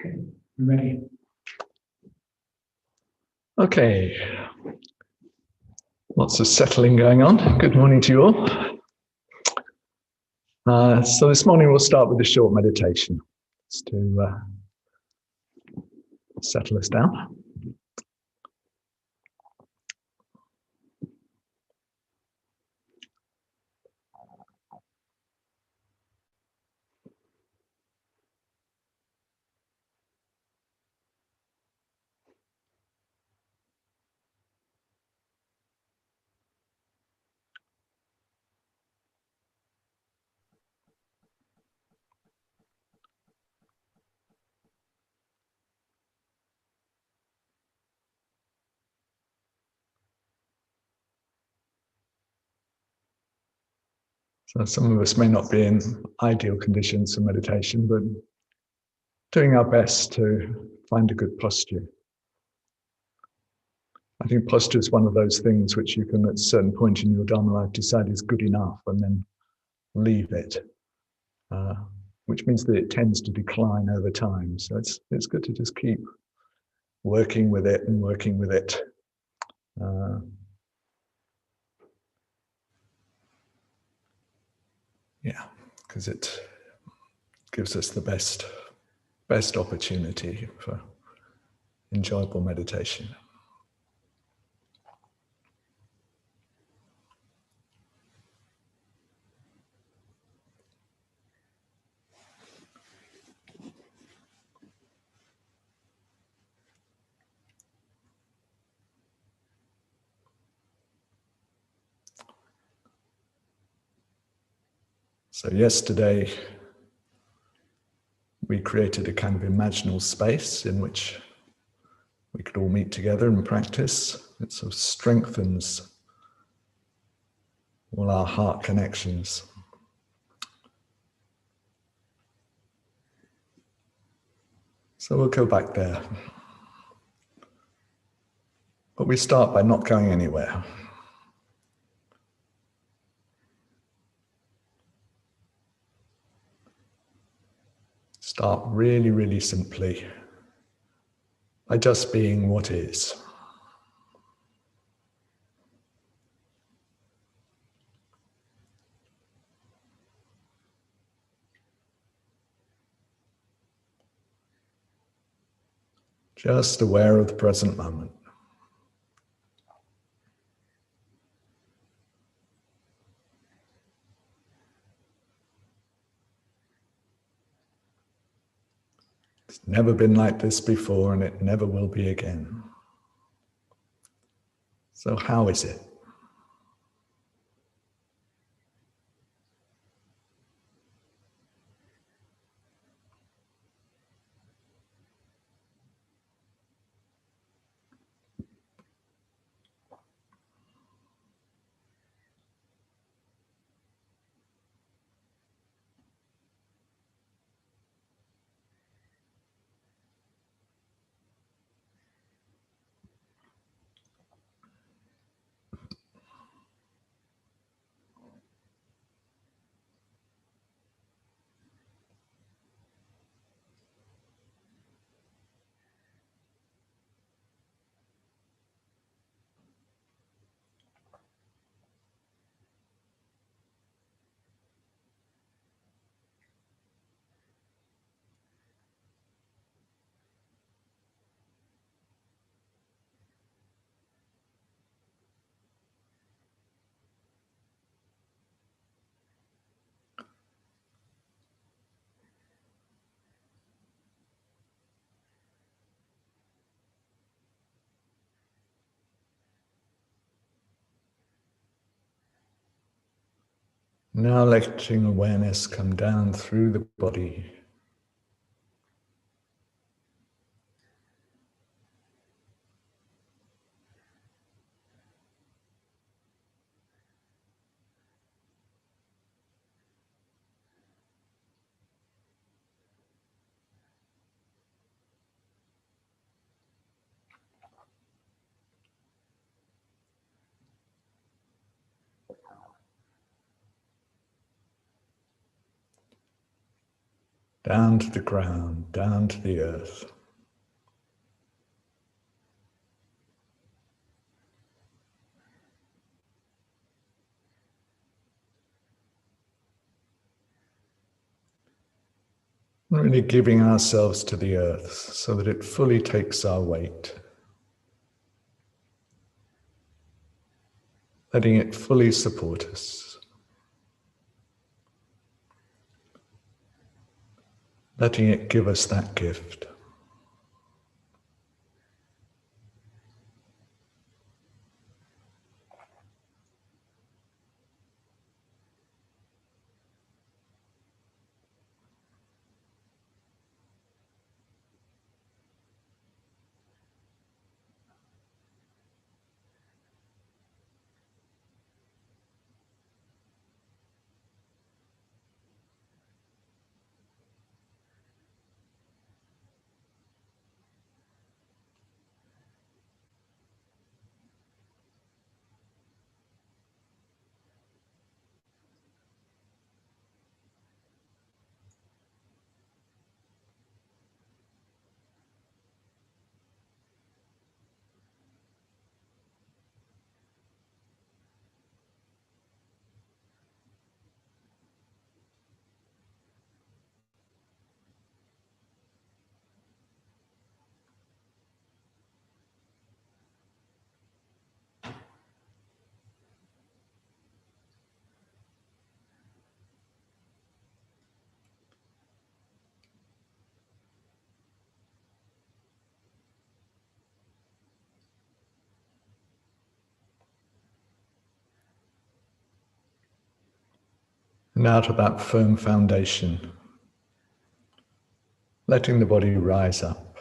Okay, ready. Okay, lots of settling going on. Good morning to you all. So this morning we'll start with a short meditation just to settle us down. So some of us may not be in ideal conditions for meditation, but doing our best to find a good posture. I think posture is one of those things which you can at a certain point in your Dharma life decide is good enough and then leave it, which means that it tends to decline over time. So it's good to just keep working with it and working with it. Yeah, because it gives us the best opportunity for enjoyable meditation. So yesterday, we created a kind of imaginal space in which we could all meet together and practice. It sort of strengthens all our heart connections. So we'll go back there. But we start by not going anywhere. Start really, really simply by just being what is. Just aware of the present moment. It's never been like this before and it never will be again. So how is it? Now letting awareness come down through the body. down to the ground, down to the earth. Really giving ourselves to the earth so that it fully takes our weight. Letting it fully support us. Letting it give us that gift. And out of that firm foundation, letting the body rise up.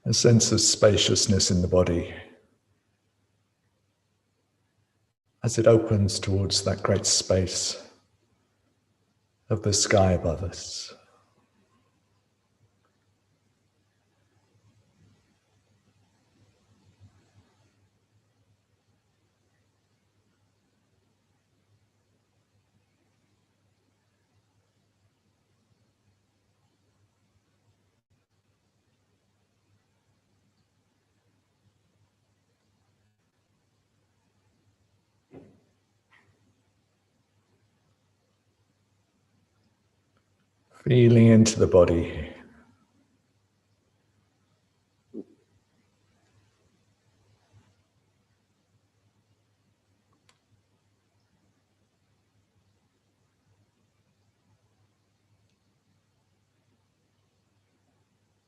A sense of spaciousness in the body as it opens towards that great space of the sky above us. Feeling into the body.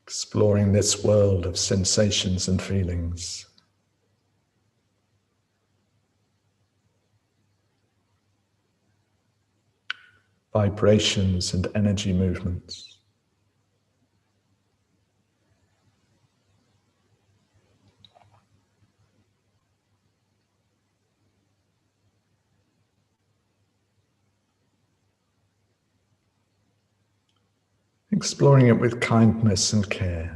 Exploring this world of sensations and feelings. Vibrations and energy movements. Exploring it with kindness and care.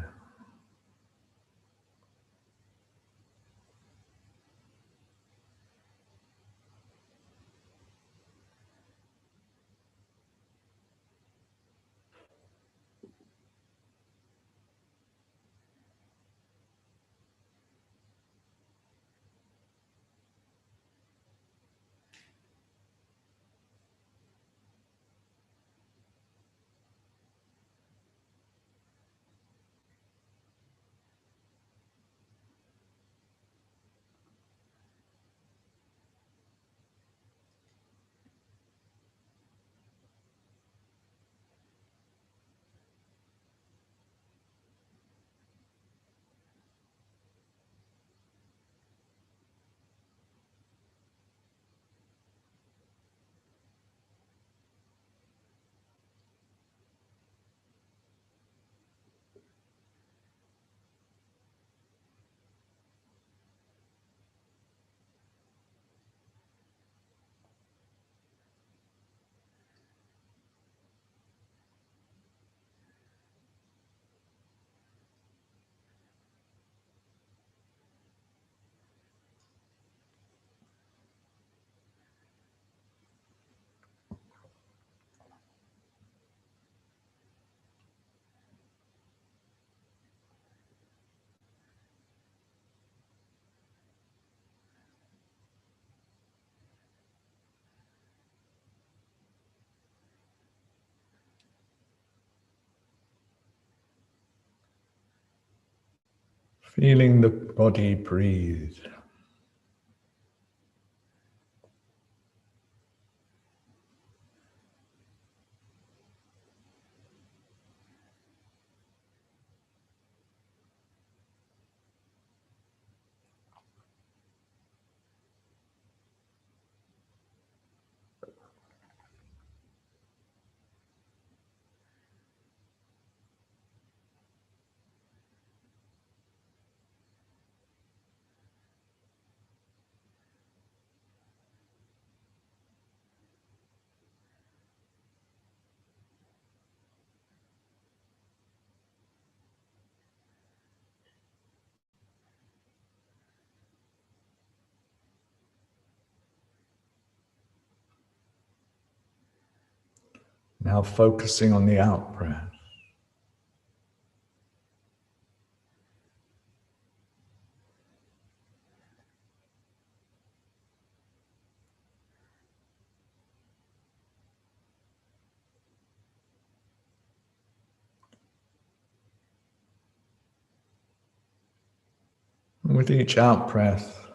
Feeling the body breathe. Now focusing on the out breath. And with each out breath,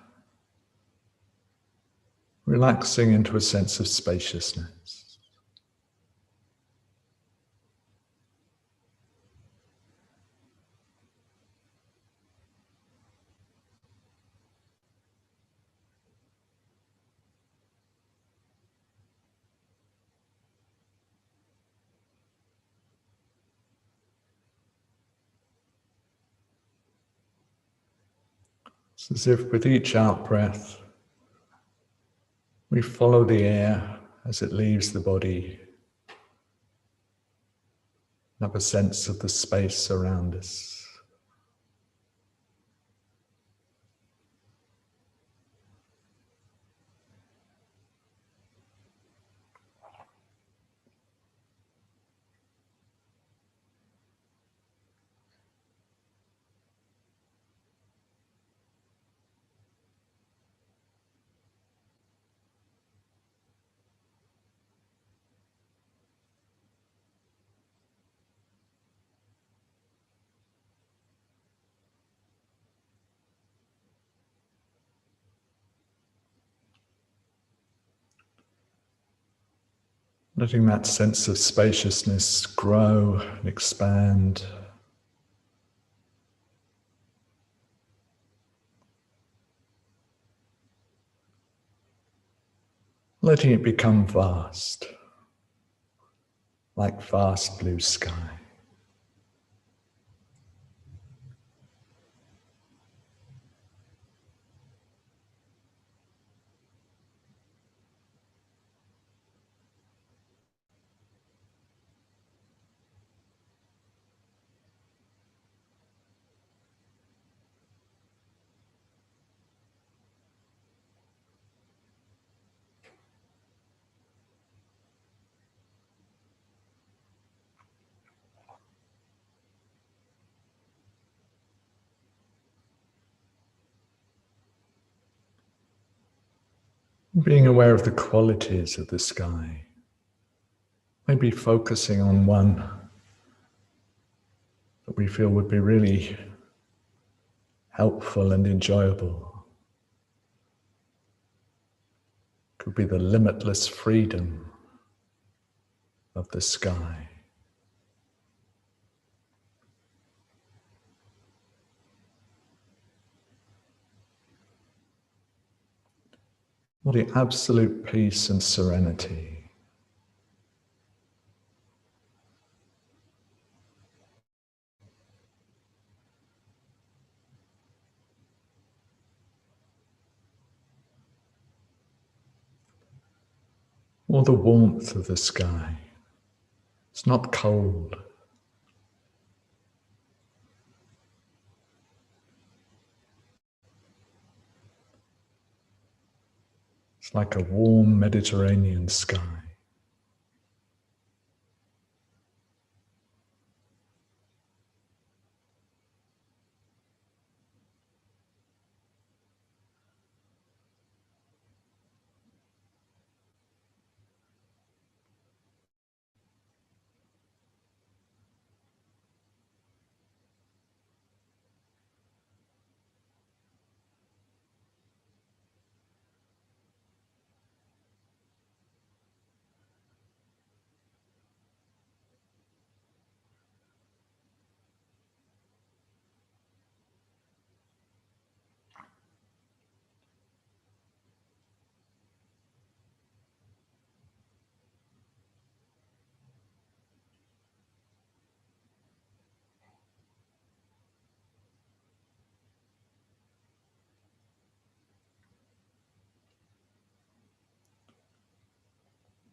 relaxing into a sense of spaciousness. It's as if with each out breath, we follow the air as it leaves the body, have a sense of the space around us. Letting that sense of spaciousness grow and expand. Letting it become vast, like vast blue sky. Being aware of the qualities of the sky, maybe focusing on one that we feel would be really helpful and enjoyable. Could be the limitless freedom of the sky. Or the absolute peace and serenity. Or the warmth of the sky. It's not cold. It's like a warm Mediterranean sky.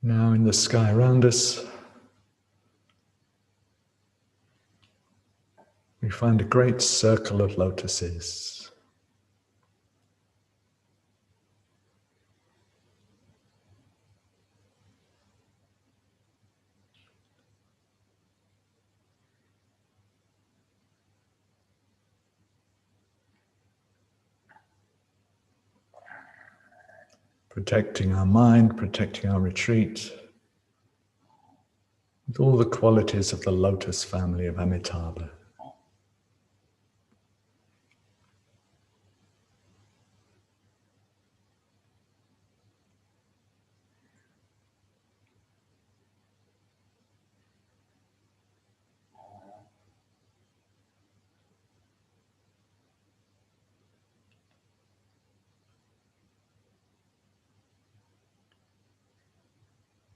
Now in the sky around us, we find a great circle of lotuses. Protecting our mind, protecting our retreat, with all the qualities of the lotus family of Amitabha.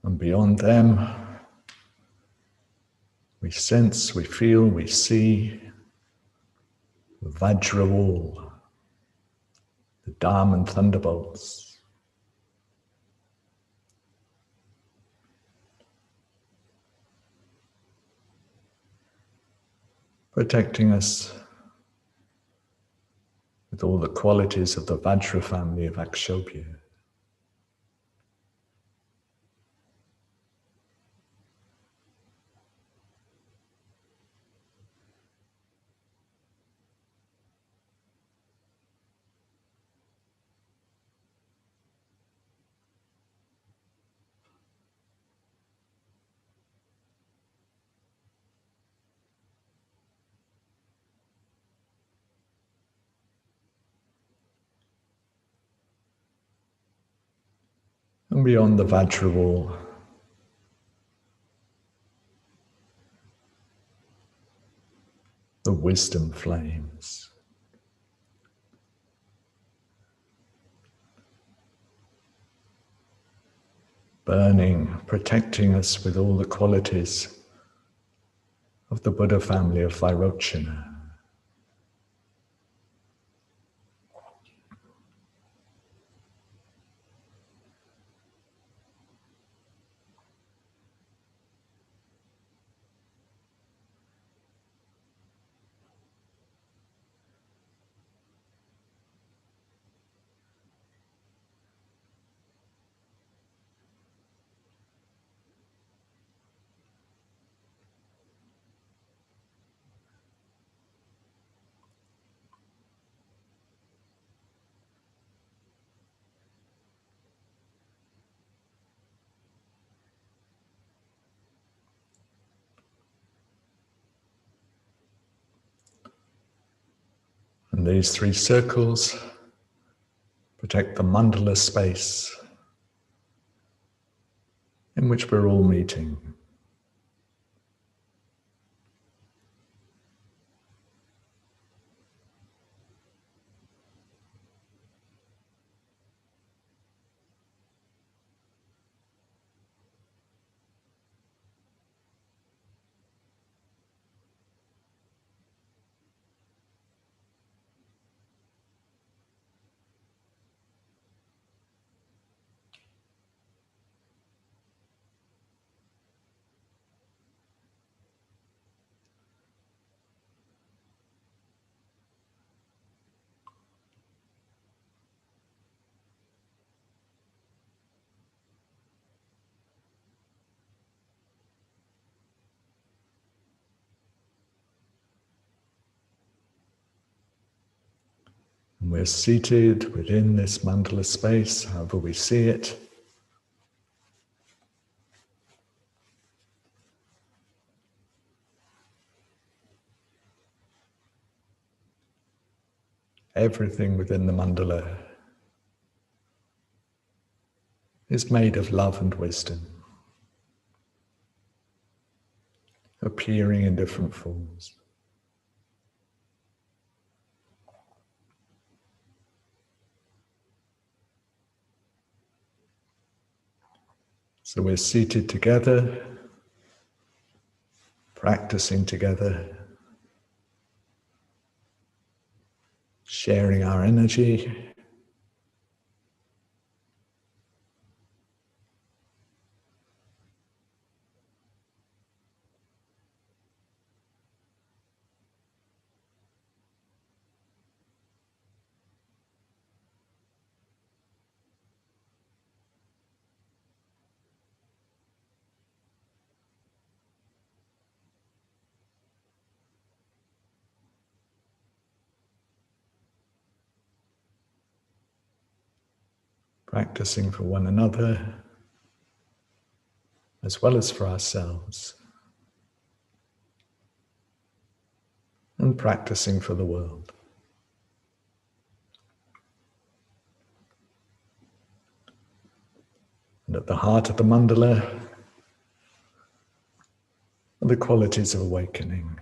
And beyond them, we sense, we feel, we see the Vajra wall, the diamond thunderbolts. Protecting us with all the qualities of the Vajra family of Akshobhya. And beyond the Vajra wall, the wisdom flames. Burning, protecting us with all the qualities of the Buddha family of Vairochana. And these three circles protect the mandala space in which we're all meeting. And we're seated within this mandala space, however we see it. Everything within the mandala is made of love and wisdom, appearing in different forms. So we're seated together, practicing together, sharing our energy, practicing for one another as well as for ourselves, and practicing for the world. And at the heart of the mandala are the qualities of awakening.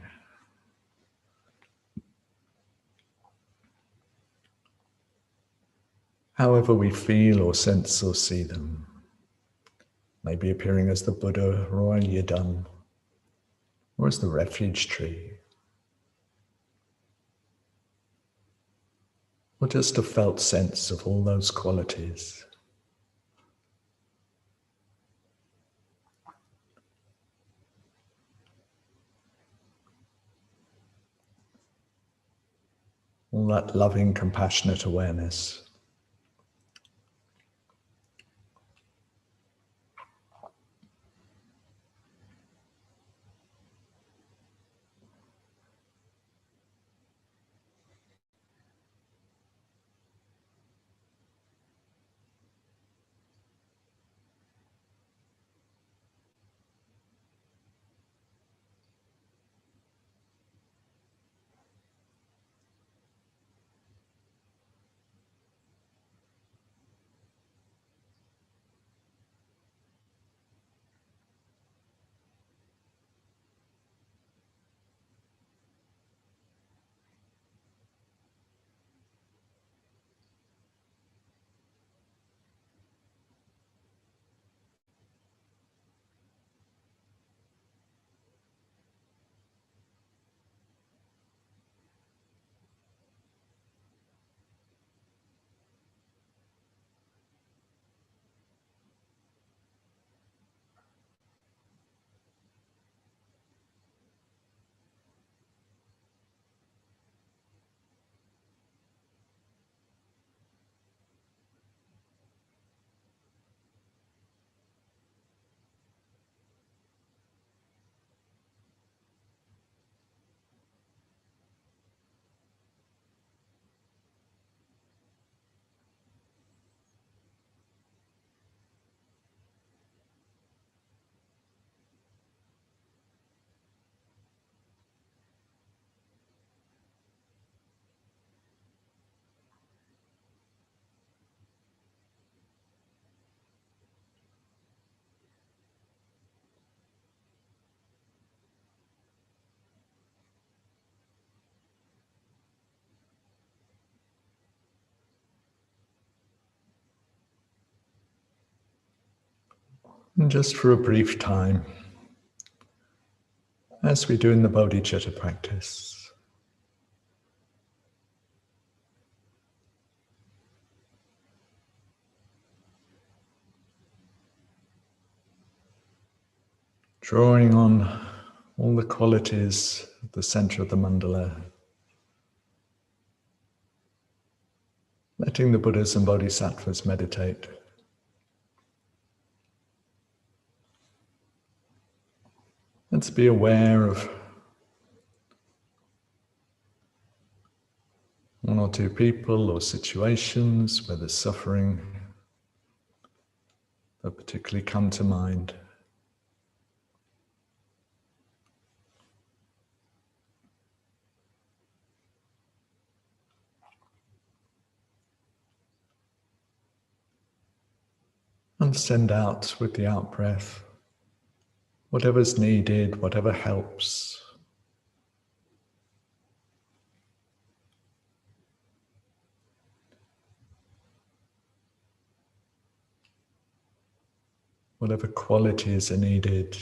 However we feel or sense or see them, maybe appearing as the Buddha or a Yidam, or as the refuge tree, or just a felt sense of all those qualities. All that loving, compassionate awareness. And just for a brief time, as we do in the Bodhicitta practice, drawing on all the qualities at the center of the mandala, letting the Buddhas and Bodhisattvas meditate. Let's be aware of one or two people or situations where there's suffering that particularly come to mind. And send out with the out-breath whatever's needed, whatever helps. Whatever qualities are needed.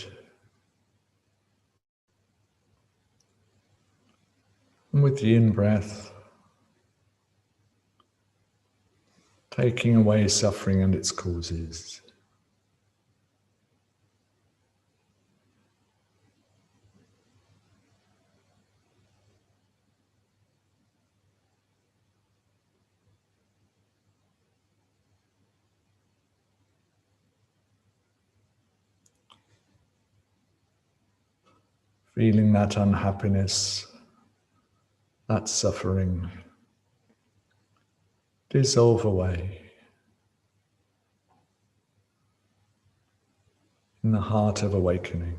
And with the in-breath, taking away suffering and its causes. Feeling that unhappiness, that suffering dissolve away. in the heart of awakening.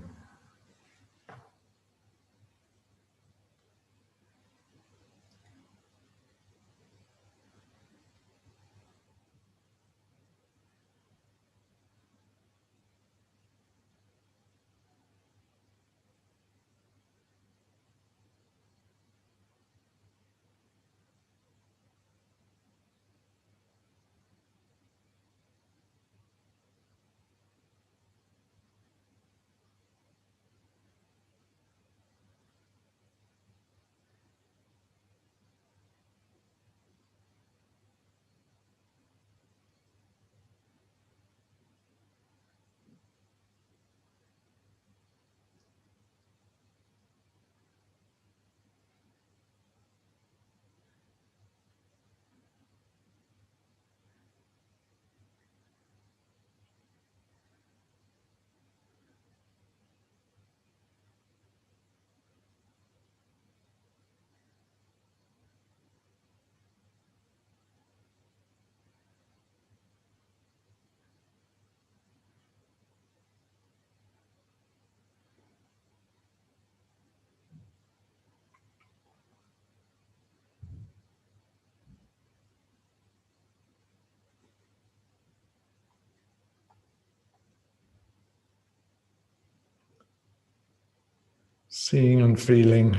Seeing and feeling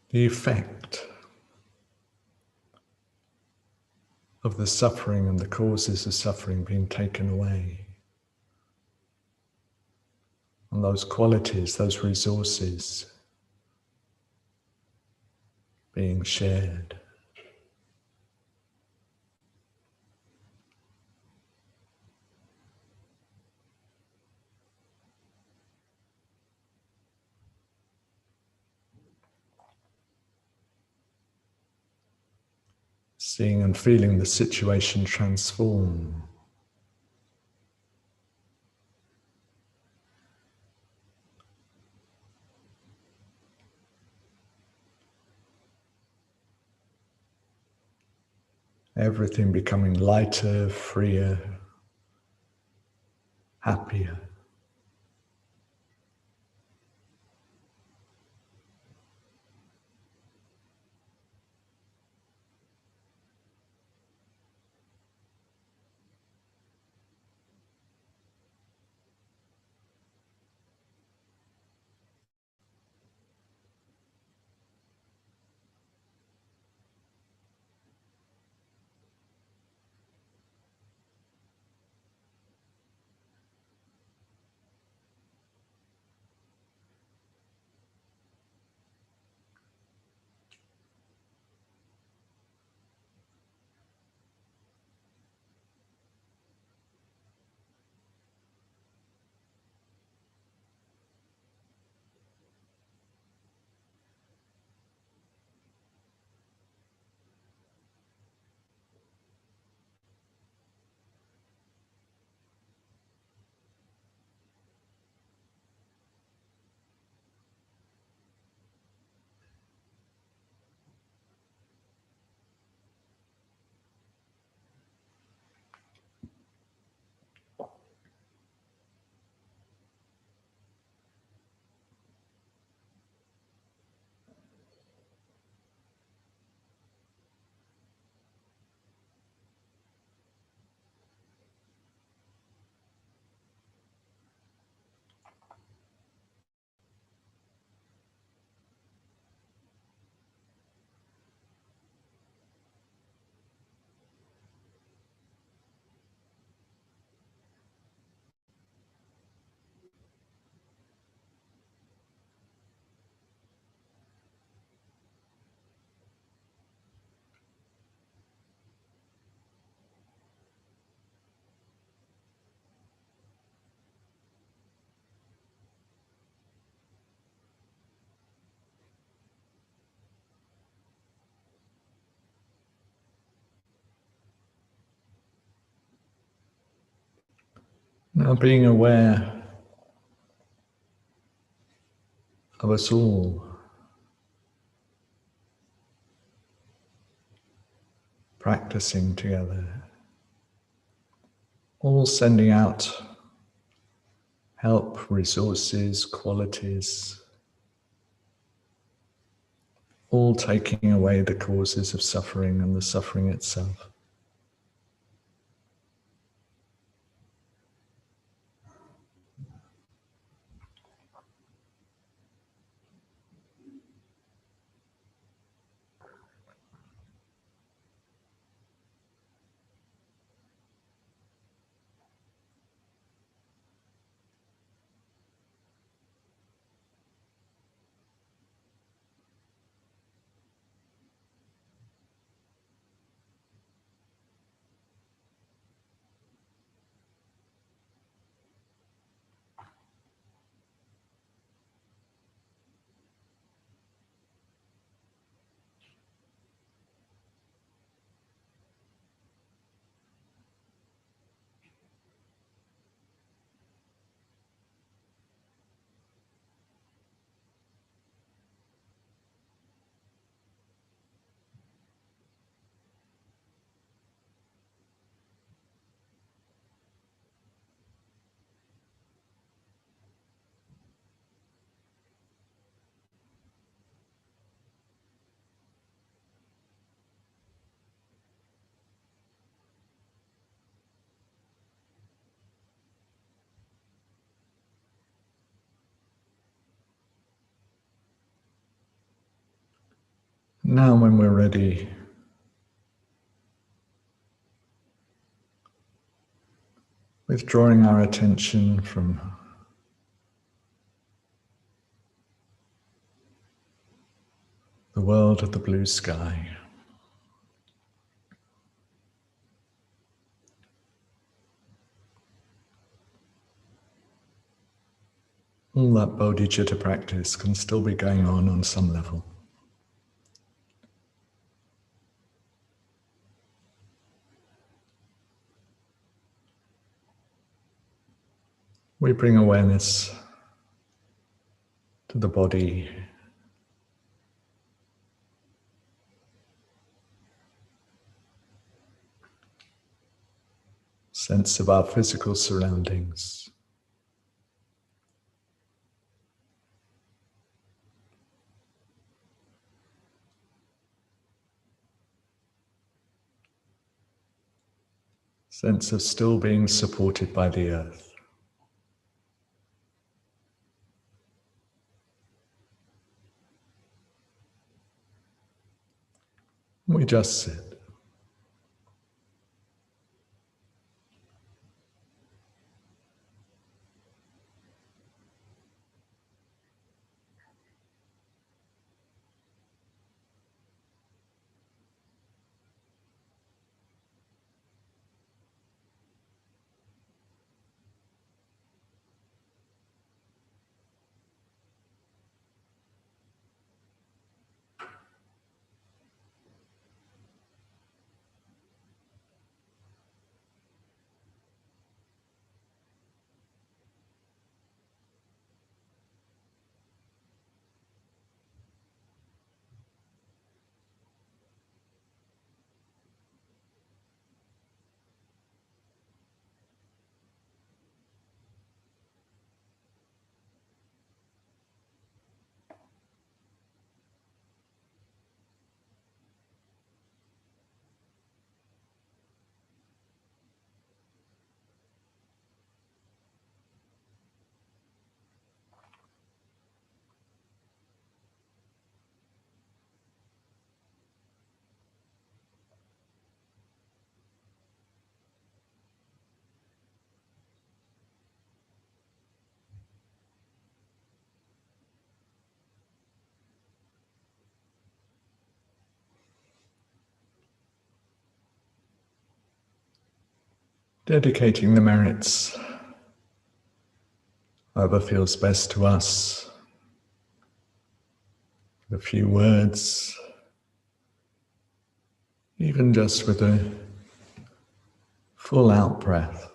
the effect of the suffering and the causes of suffering being taken away, and those qualities, those resources being shared. Seeing and feeling the situation transform. Everything becoming lighter, freer, happier. Now being aware of us all practicing together, all sending out help, resources, qualities, all taking away the causes of suffering and the suffering itself. Now, when we're ready, withdrawing our attention from the world of the blue sky, all that Bodhicitta practice can still be going on some level. We bring awareness to the body, sense of our physical surroundings. Sense of still being supported by the earth. We just sit. Dedicating the merits, however feels best to us, a few words, even just with a full out breath.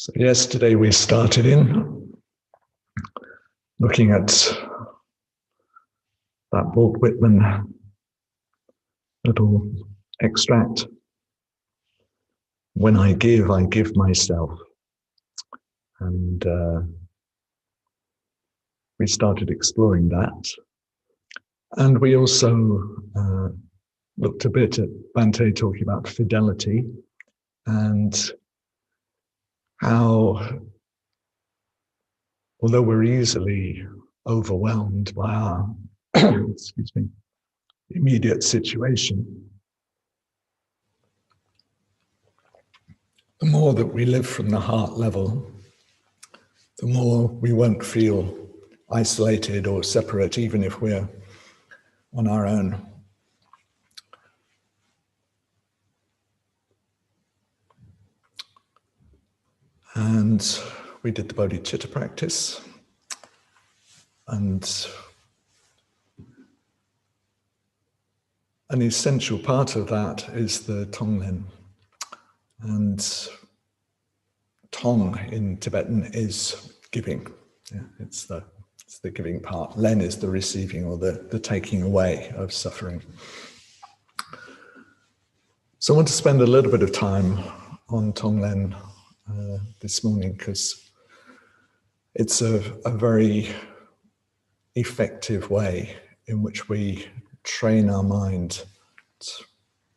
So yesterday we started in looking at that Walt Whitman little extract. When I give myself. And we started exploring that. And we also looked a bit at Bhante talking about fidelity and how, although we're easily overwhelmed by our excuse me, immediate situation, the more that we live from the heart level, the more we won't feel isolated or separate, even if we're on our own. And we did the Bodhichitta practice, and an essential part of that is the Tonglen. And Tong in Tibetan is giving. Yeah, it's the giving part. Len is the receiving or the taking away of suffering. So I want to spend a little bit of time on Tonglen this morning because it's a very effective way in which we train our mind,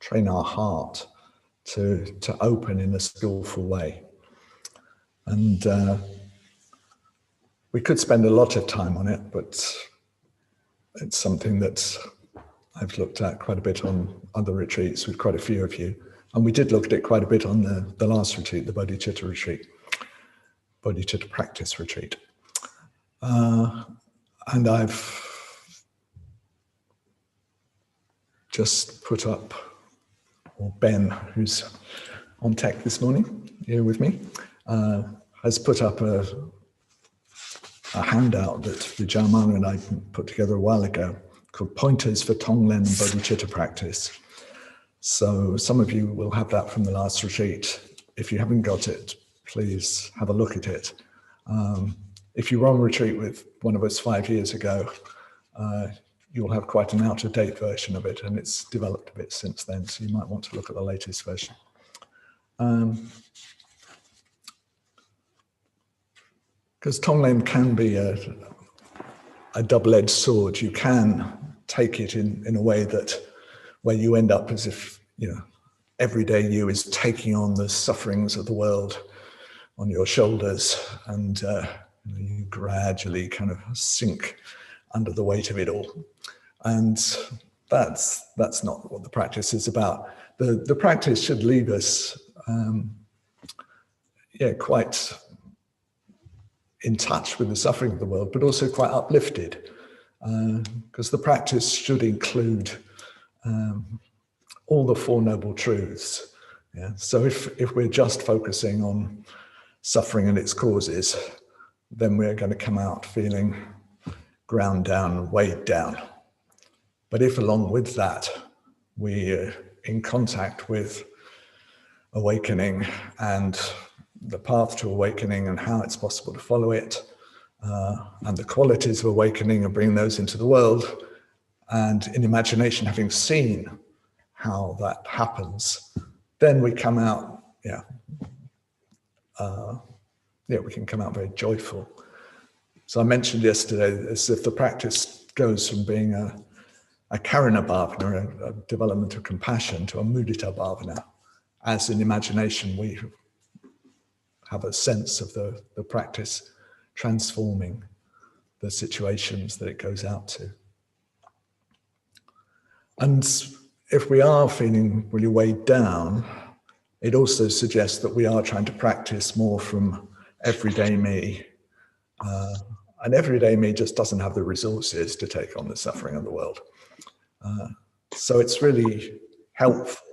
train our heart to open in a skillful way. And we could spend a lot of time on it, but it's something that I've looked at quite a bit on other retreats with quite a few of you. And we did look at it quite a bit on the last retreat, the Bodhichitta retreat, Bodhichitta practice retreat. And I've just put up, or Ben, who's on tech this morning, here with me, has put up a handout that Vijayamana and I put together a while ago called Pointers for Tonglen and Bodhichitta Practice. So some of you will have that from the last retreat. If you haven't got it, please have a look at it. If you were on retreat with one of us 5 years ago, you'll have quite an out-of-date version of it, and it's developed a bit since then, so you might want to look at the latest version. Because Tonglen can be a double-edged sword. You can take it in a way that where you end up as if, everyday you is taking on the sufferings of the world on your shoulders, and you gradually kind of sink under the weight of it all. And that's not what the practice is about. The practice should leave us quite in touch with the suffering of the world, but also quite uplifted, because the practice should include all the Four Noble Truths. Yeah? So if we're just focusing on suffering and its causes, then we're going to come out feeling ground down, weighed down. But if along with that, we're in contact with awakening and the path to awakening and how it's possible to follow it, and the qualities of awakening and bring those into the world, and in imagination having seen how that happens, then we come out, we can come out very joyful. So I mentioned yesterday, as if the practice goes from being a karuna bhavana, a development of compassion, to a mudita bhavana. As in imagination, we have a sense of the practice transforming the situations that it goes out to. And if we are feeling really weighed down, it also suggests that we are trying to practice more from everyday me. And everyday me just doesn't have the resources to take on the suffering of the world. So it's really helpful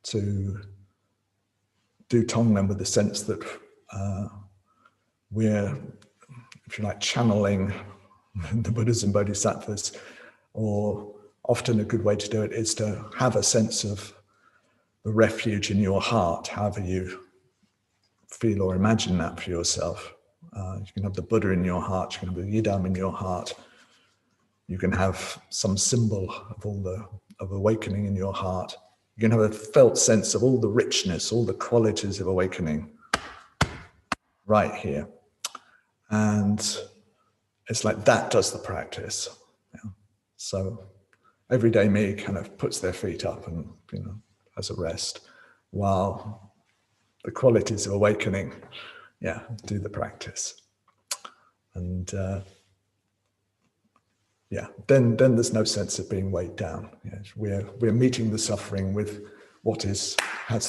to do Tonglen with the sense that we're, if you like, channeling the Buddhas and Bodhisattvas, or often a good way to do it is to have a sense of the refuge in your heart, however you feel or imagine that for yourself. You can have the Buddha in your heart, you can have the Yidam in your heart, you can have some symbol of awakening in your heart. You can have a felt sense of all the richness, all the qualities of awakening right here. And it's like that does the practice. Yeah. So everyday me kind of puts their feet up and, has a rest, while the qualities of awakening, do the practice. And then there's no sense of being weighed down. We're meeting the suffering with what has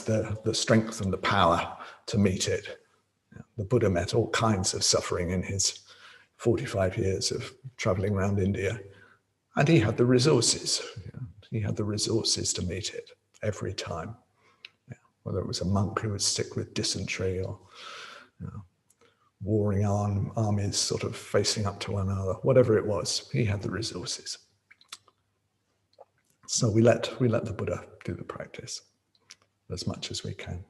the strength and the power to meet it. The Buddha met all kinds of suffering in his 45 years of traveling around India, and he had the resources. He had the resources to meet it every time. Whether it was a monk who was sick with dysentery or warring armies sort of facing up to one another, whatever it was, he had the resources. So we let the Buddha do the practice as much as we can.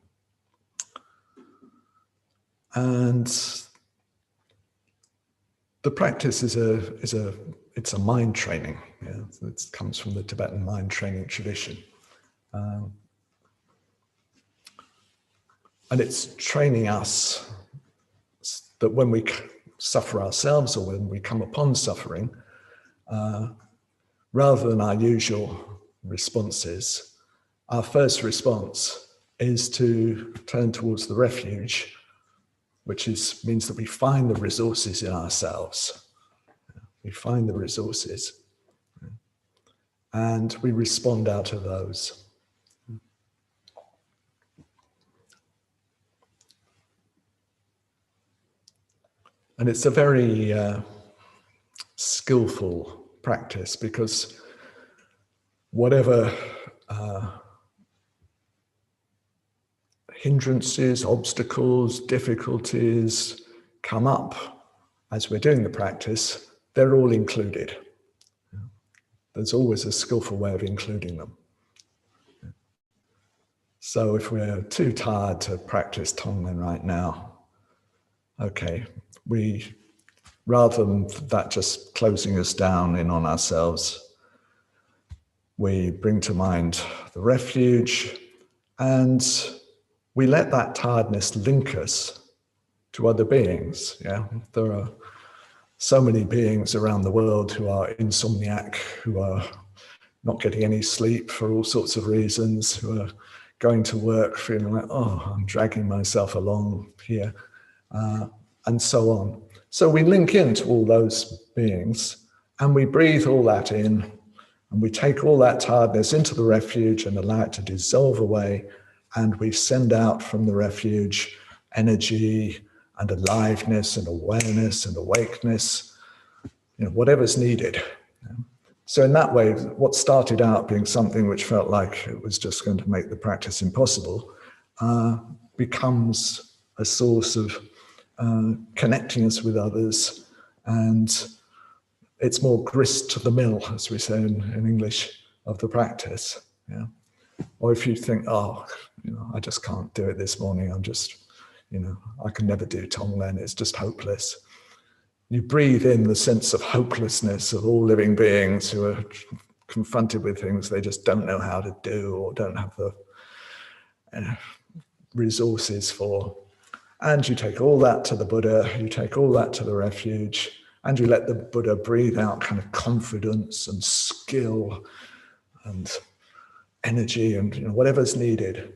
And the practice it's a mind training. It comes from the Tibetan mind training tradition. And it's training us that when we suffer ourselves or when we come upon suffering, rather than our usual responses, our first response is to turn towards the refuge, which means that we find the resources in ourselves. We find the resources and we respond out of those. And it's a very skillful practice, because whatever hindrances, obstacles, difficulties come up as we're doing the practice, they're all included. There's always a skillful way of including them. So if we're too tired to practice Tonglen right now, okay, rather than that just closing us down in on ourselves, we bring to mind the refuge and we let that tiredness link us to other beings. There are so many beings around the world who are insomniac, who are not getting any sleep for all sorts of reasons, who are going to work feeling like, oh, I'm dragging myself along here, and so on. So we link into all those beings and we breathe all that in and we take all that tiredness into the refuge and allow it to dissolve away, and we send out from the refuge energy and aliveness and awareness and awakeness, whatever's needed. So in that way, what started out being something which felt like it was just going to make the practice impossible becomes a source of connecting us with others, and it's more grist to the mill, as we say in English, of the practice. Or if you think, I just can't do it this morning, I'm just, I can never do Tonglen, it's just hopeless. You breathe in the sense of hopelessness of all living beings who are confronted with things they just don't know how to do or don't have the resources for. And you take all that to the Buddha, you take all that to the refuge, and you let the Buddha breathe out kind of confidence and skill and energy and whatever's needed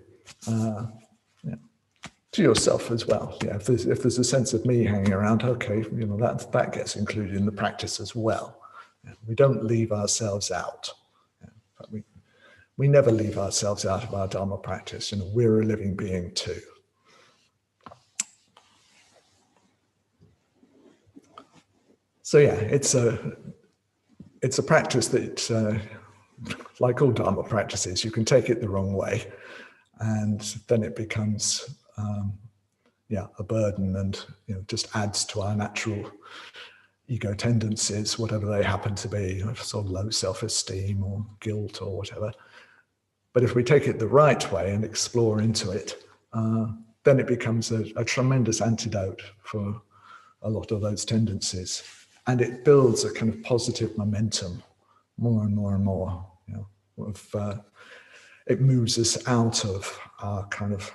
to yourself as well. If there's a sense of me hanging around, okay, that gets included in the practice as well. We don't leave ourselves out. But we never leave ourselves out of our Dharma practice. We're a living being too. So it's a practice that, like all Dharma practices, you can take it the wrong way, and then it becomes a burden, and just adds to our natural ego tendencies, whatever they happen to be, sort of low self-esteem or guilt or whatever. But if we take it the right way and explore into it, then it becomes a tremendous antidote for a lot of those tendencies. And it builds a kind of positive momentum more and more and more. You know, it moves us out of our kind of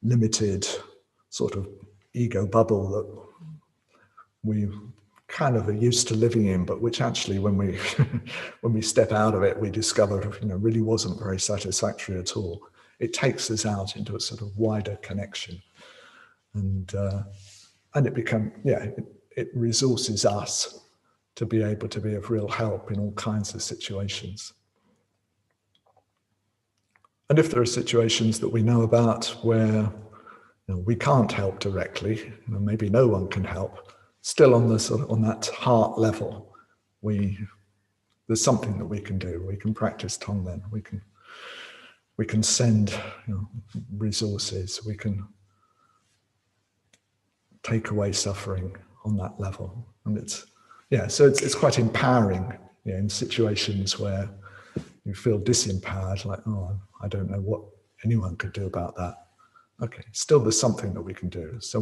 limited sort of ego bubble that we kind of are used to living in, but which actually, when we when we step out of it, we discover, you know, really wasn't very satisfactory at all. It takes us out into a sort of wider connection, and it becomes, it resources us to be able to be of real help in all kinds of situations. And if there are situations that we know about where, you know, we can't help directly, you know, maybe no one can help, still on the sort of, on that heart level, there's something that we can do. We can practice Tonglen. We can send, you know, resources. We can take away suffering on that level, and so it's quite empowering, you know, in situations where you feel disempowered, like, oh, I don't know what anyone could do about that. Okay, still there's something that we can do. So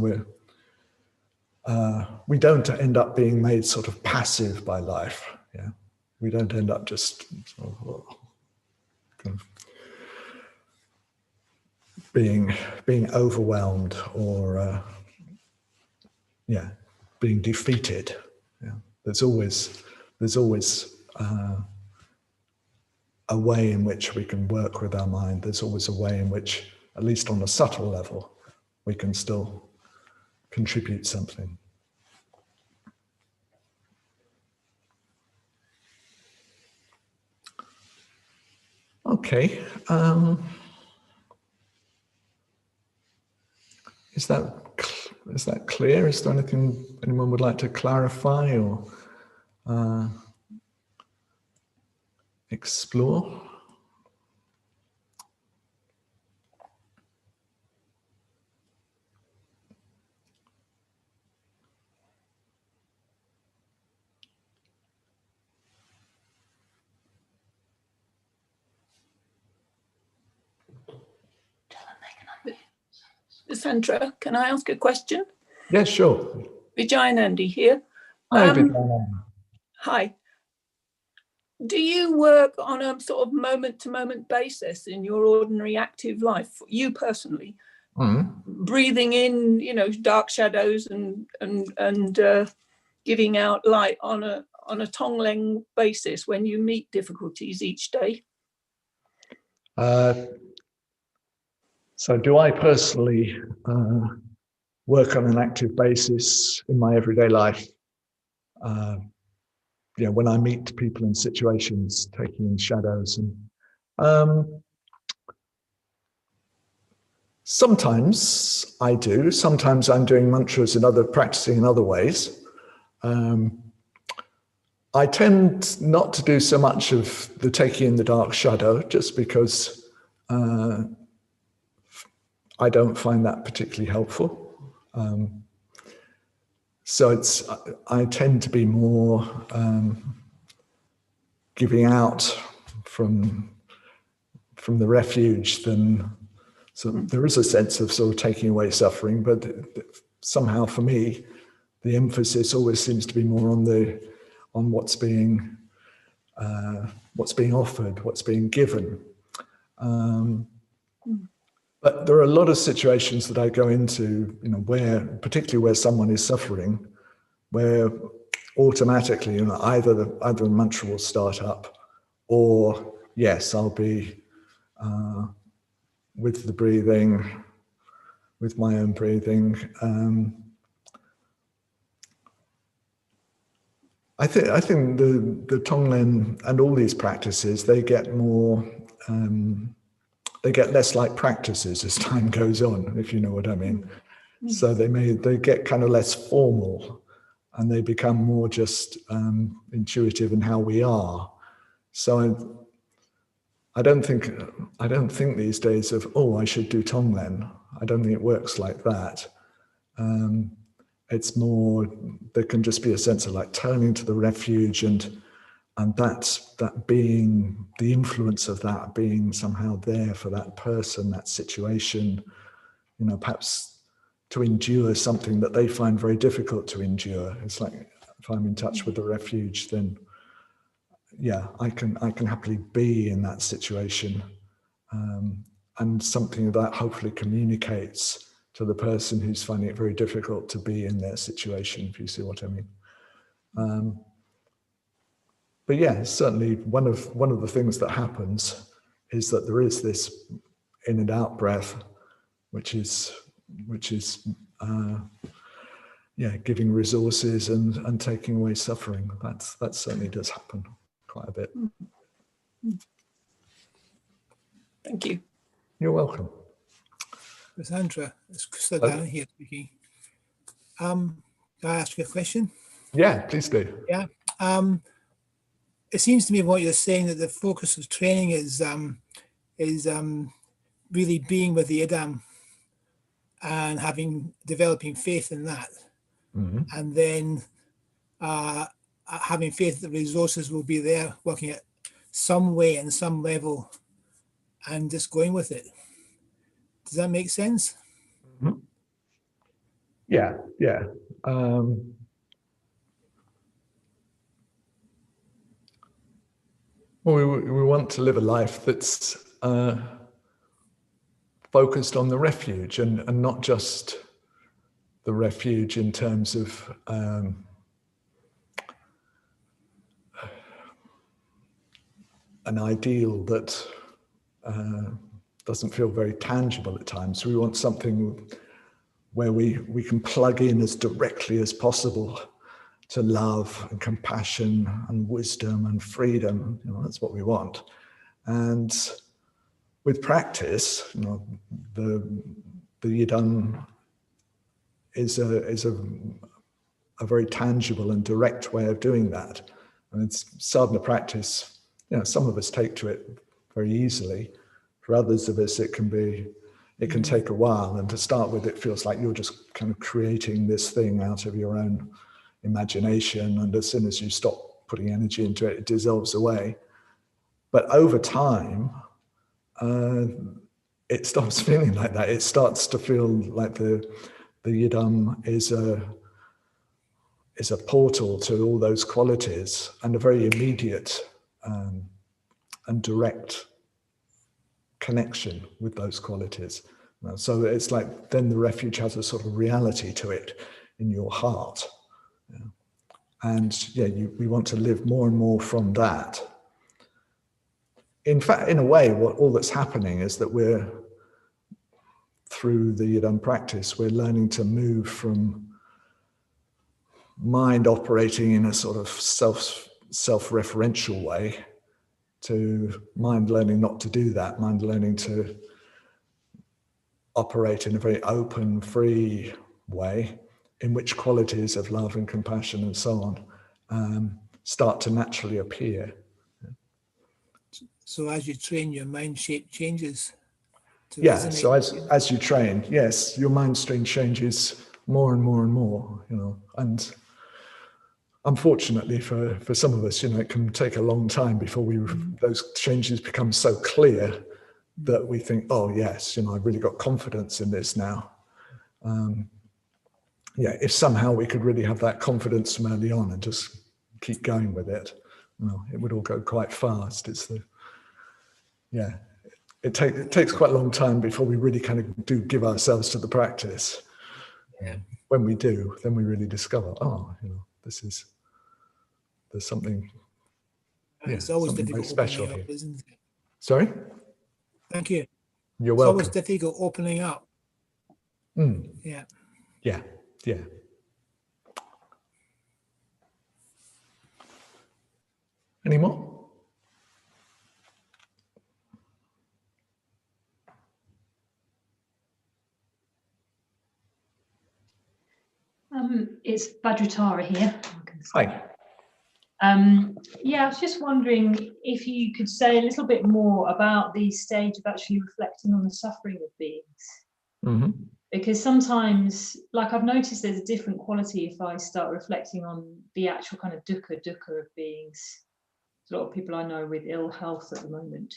we don't end up being made sort of passive by life. Yeah, we don't end up just sort of, kind of being overwhelmed or being defeated. Yeah, there's always a way in which we can work with our mind. There's always a way in which, at least on a subtle level, we can still contribute something. Okay. Is that clear? Is there anything anyone would like to clarify or explore? Vessantara, can I ask a question? Yes, sure. Vijayanandi here. Hi, Vijayanandi. Hi. Do you work on a sort of moment-to-moment basis in your ordinary active life, you personally? Breathing in, you know, dark shadows and giving out light on a Tonglen basis when you meet difficulties each day? So do I personally work on an active basis in my everyday life? When I meet people in situations, taking in shadows, and sometimes I do. Sometimes I'm doing mantras and practicing in other ways. I tend not to do so much of the taking in the dark shadow, just because I don't find that particularly helpful. So I tend to be more giving out from the refuge than, so there is a sense of sort of taking away suffering, but somehow for me, the emphasis always seems to be more on what's being offered, what's being given. But there are a lot of situations that I go into, you know, particularly where someone is suffering, where automatically, you know, either a mantra will start up, or yes, I'll be with the breathing, with my own breathing. I think the Tonglen and all these practices, they get more. They get less like practices as time goes on, if you know what I mean. So they get kind of less formal, and they become more just intuitive in how we are. So I don't think these days of, oh, I should do Tonglen. I don't think it works like that. It's more, there can just be a sense of like turning to the refuge, and that being, the influence of that being somehow there for that person, that situation, perhaps to endure something that they find very difficult to endure. It's like, if I'm in touch with the refuge, then yeah, I can happily be in that situation. And something that hopefully communicates to the person who's finding it very difficult to be in their situation, if you see what I mean. But yeah, certainly one of the things that happens is that there is this in and out breath, which is giving resources and taking away suffering. That certainly does happen quite a bit. Thank you. You're welcome. Vessantara, it's Krista down here speaking. Can I ask you a question? Yeah, please do. Yeah. It seems to me what you're saying, that the focus of training is really being with the Idam and developing faith in that, and then having faith that the resources will be there, working at some way and some level, and just going with it. Does that make sense? Yeah. Well, we want to live a life that's focused on the refuge, and not just the refuge in terms of an ideal that doesn't feel very tangible at times. We want something where we can plug in as directly as possible to love and compassion and wisdom and freedom. That's what we want. And with practice, the Yidam is a very tangible and direct way of doing that. And it's sadhana practice. Some of us take to it very easily. For others of us, it can take a while. And to start with, it feels like you're just kind of creating this thing out of your own imagination. And as soon as you stop putting energy into it, it dissolves away. But over time, it stops feeling like that. It starts to feel like the Yidam is a portal to all those qualities, and a very immediate and direct connection with those qualities. So it's like then the refuge has a sort of reality to it in your heart. And we want to live more and more from that. In fact, in a way, all that's happening is that through the Yidam practice, we're learning to move from mind operating in a sort of self-referential way to mind learning not to do that, mind learning to operate in a very open, free way, in which qualities of love and compassion and so on start to naturally appear. So as you train, your mind shape changes. So as you train, yes, your mind stream changes more and more and more, and unfortunately for some of us, it can take a long time before those changes become so clear that we think, oh yes, I've really got confidence in this now. If somehow we could really have that confidence from early on and just keep going with it, it would all go quite fast. It takes quite a long time before we really kind of do give ourselves to the practice. When we do, then we really discover, there's something. It's always something difficult very special opening up, here. isn't it? Sorry? Thank you. You're welcome. It's always difficult opening up. Yeah. Any more? It's Bodhicitta here. Hi. I was just wondering if you could say a little bit more about the stage of actually reflecting on the suffering of beings. Because sometimes, like I've noticed, there's a different quality if I start reflecting on the actual kind of dukkha of beings. There's a lot of people I know with ill health at the moment.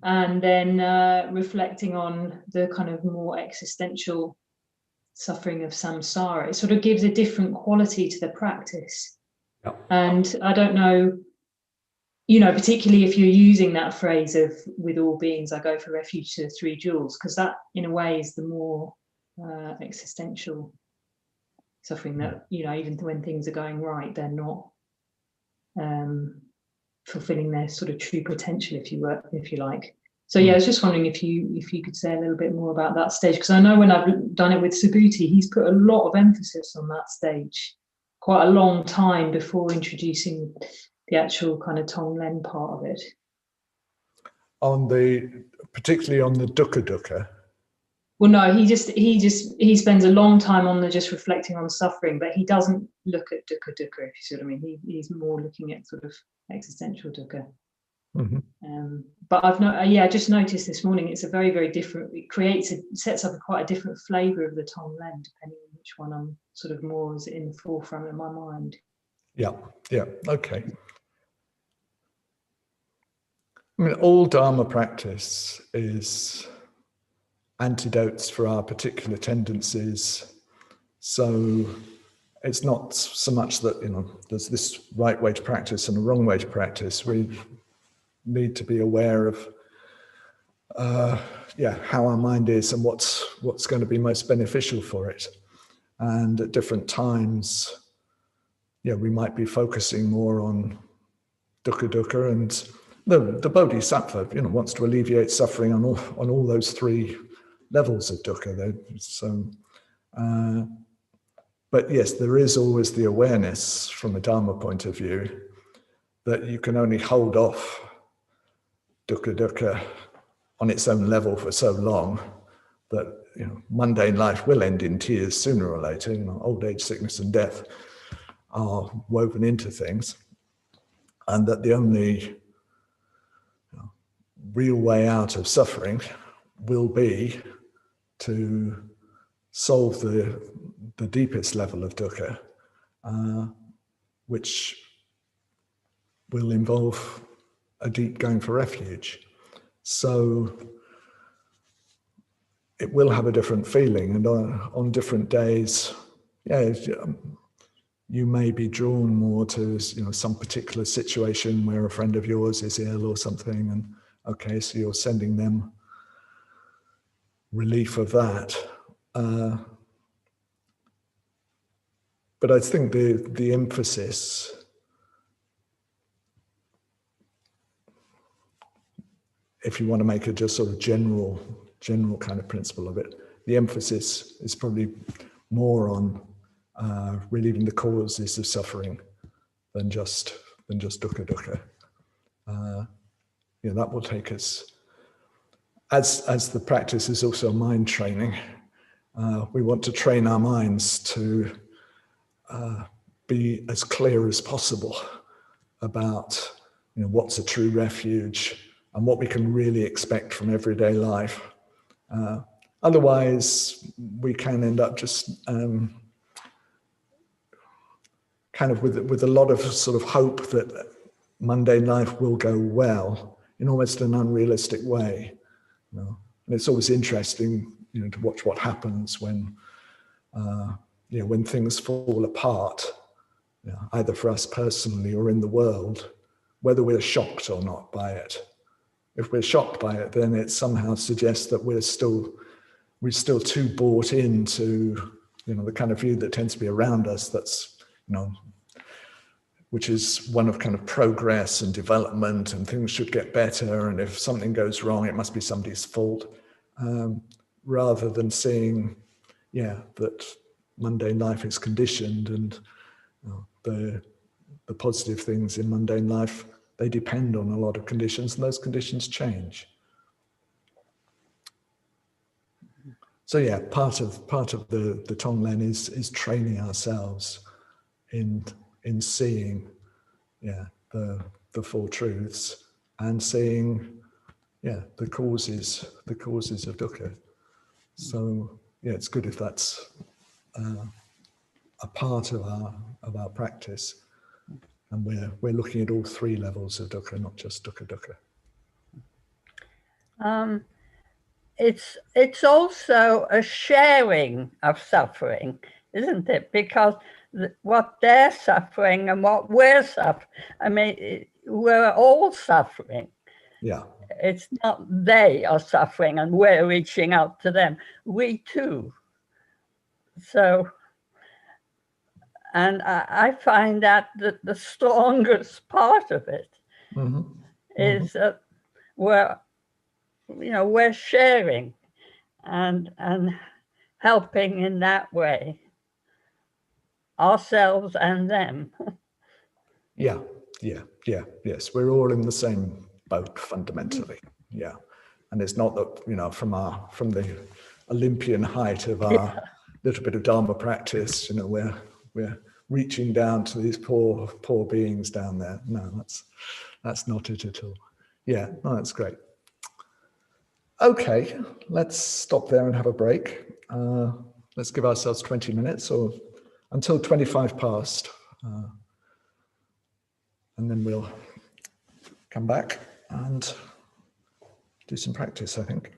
and then reflecting on the kind of more existential suffering of samsara. It sort of gives a different quality to the practice. And I don't know, you know, particularly if you're using that phrase of with all beings I go for refuge to the three jewels, because that in a way is the more existential suffering that, you know, even when things are going right, they're not fulfilling their sort of true potential, if you like. So yeah, I was just wondering if you could say a little bit more about that stage, because I know when I've done it with Subhuti, he's put a lot of emphasis on that stage, quite a long time before introducing the actual kind of Tonglen part of it. Particularly on the dukkha. Well, no, he spends a long time on the just reflecting on suffering, but he doesn't look at dukkha, if you see what I mean. He's more looking at sort of existential dukkha. But I just noticed this morning it's a very, very different. It sets up quite a different flavour of the Tonglen, depending on which one I'm sort of more is in the forefront of my mind. Yeah, okay. I mean, all Dharma practice is antidotes for our particular tendencies. So it's not so much that, you know, there's this right way to practice and a wrong way to practice. We need to be aware of how our mind is and what's going to be most beneficial for it. And at different times, we might be focusing more on dukkha, and the Bodhisattva, wants to alleviate suffering on all those three levels of dukkha. So, but yes, there is always the awareness from a Dharma point of view that you can only hold off dukkha on its own level for so long that mundane life will end in tears sooner or later. Old age, sickness, and death are woven into things, and that the only real way out of suffering will be to solve the deepest level of dukkha, which will involve a deep going for refuge. So it will have a different feeling, and on different days, you may be drawn more to some particular situation where a friend of yours is ill or something, and okay, so you're sending them relief of that. But I think the emphasis, if you want to make it just sort of general kind of principle of it, the emphasis is probably more on relieving the causes of suffering than just dukkha. That will take us, as the practice is also mind training. We want to train our minds to be as clear as possible about what's a true refuge and what we can really expect from everyday life. Otherwise, we can end up just kind of with a lot of sort of hope that mundane life will go well in almost an unrealistic way. And it's always interesting, to watch what happens when things fall apart, either for us personally or in the world, whether we're shocked or not by it. If we're shocked by it, then it somehow suggests that we're still too bought into, the kind of view that tends to be around us. That's, which is one of kind of progress and development, and things should get better. And if something goes wrong, it must be somebody's fault, rather than seeing, that mundane life is conditioned, and the positive things in mundane life, they depend on a lot of conditions, and those conditions change. So part of the Tonglen is training ourselves in seeing the four truths, and seeing the causes of dukkha. So it's good if that's a part of our practice, and we're looking at all three levels of dukkha, not just dukkha. It's also a sharing of suffering, isn't it? Because what they're suffering and what we're suffering, I mean, we're all suffering. Yeah. It's not they are suffering and we're reaching out to them. We too. So, and I find that the strongest part of it is that we're sharing and helping in that way, ourselves and them. Yes, we're all in the same boat fundamentally. Yeah, and it's not that from the Olympian height of our little bit of Dharma practice, we're reaching down to these poor beings down there. No, that's not it at all. Yeah, no, that's great. Okay, let's stop there and have a break. Let's give ourselves 20 minutes or until 25 past. And then we'll come back and do some practice, I think.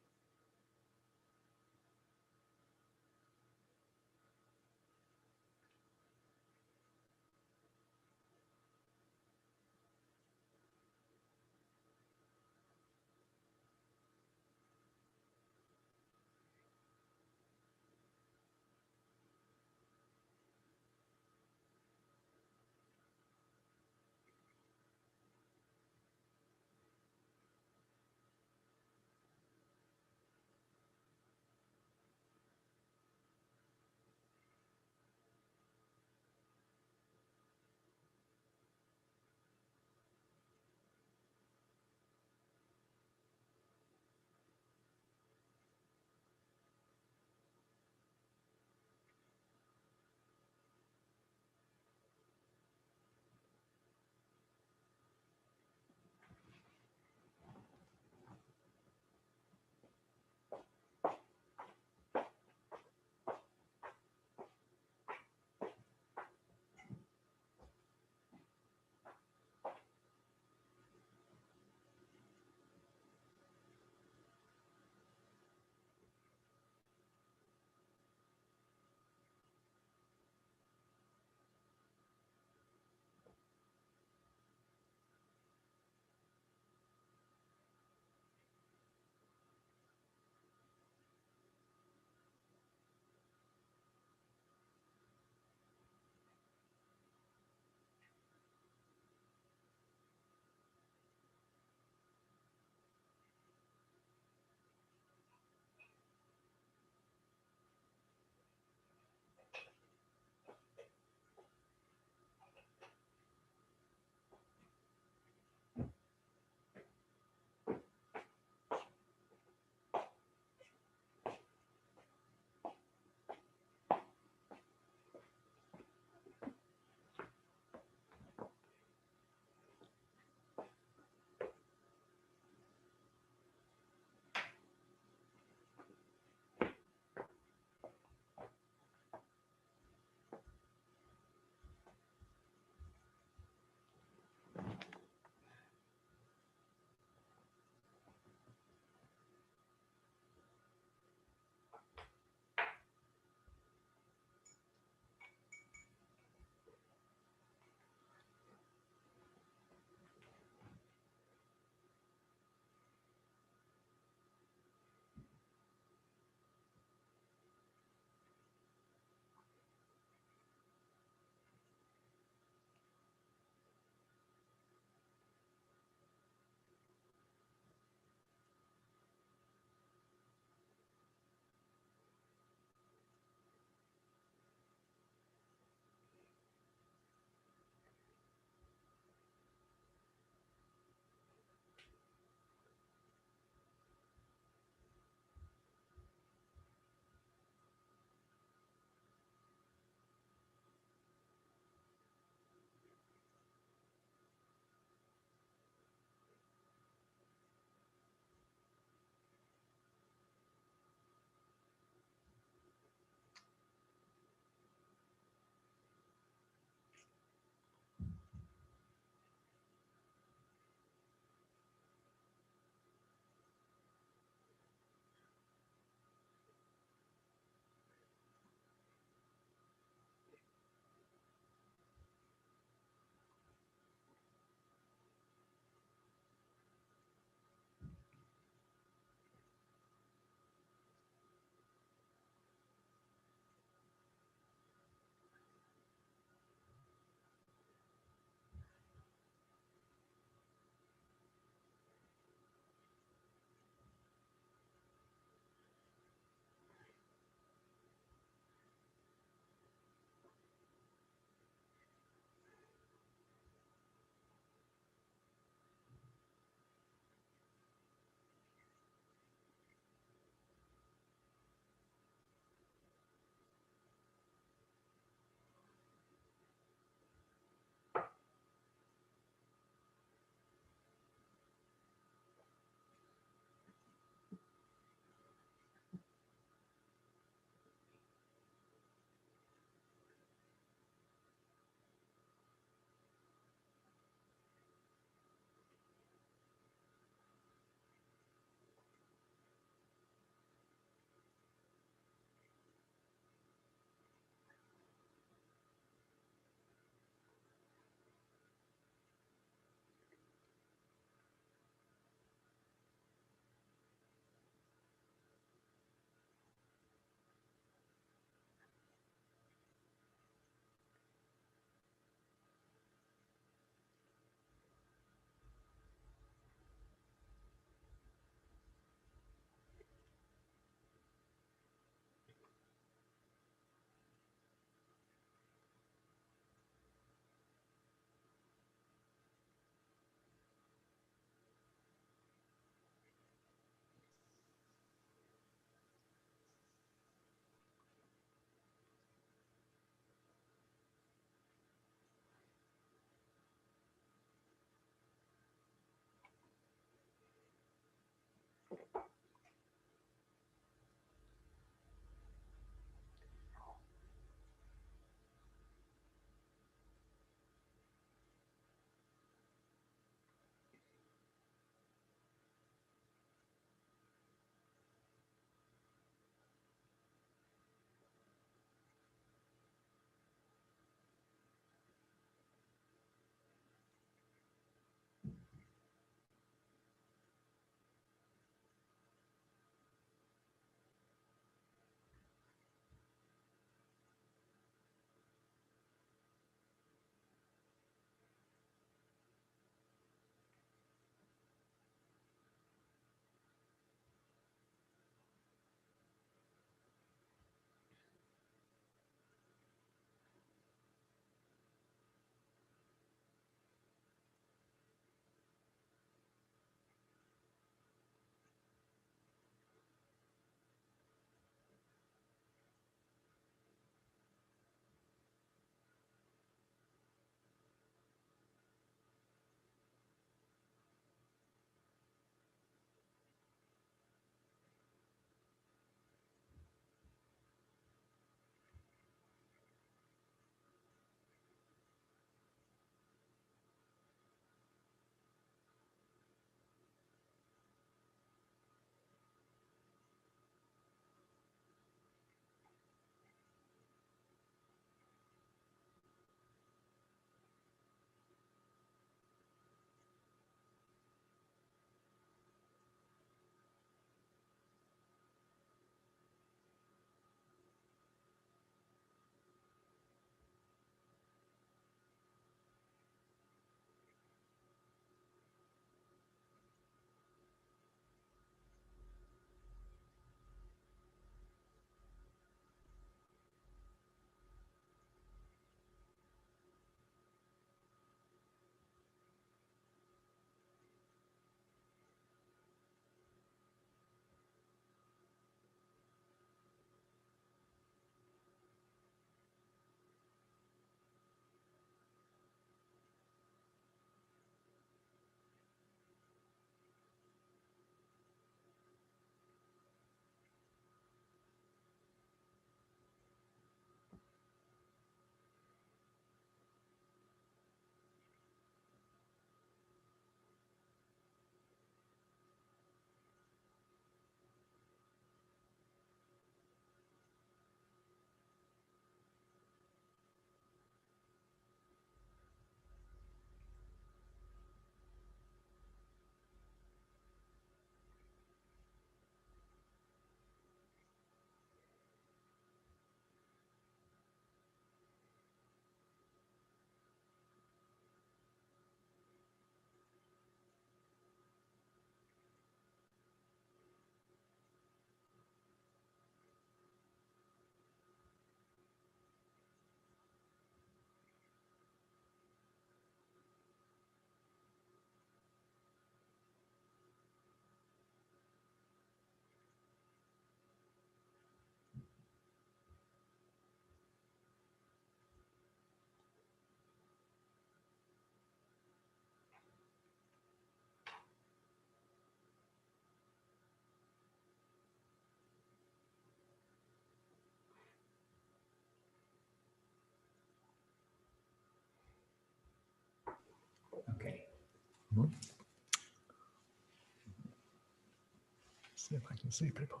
See if I can see people.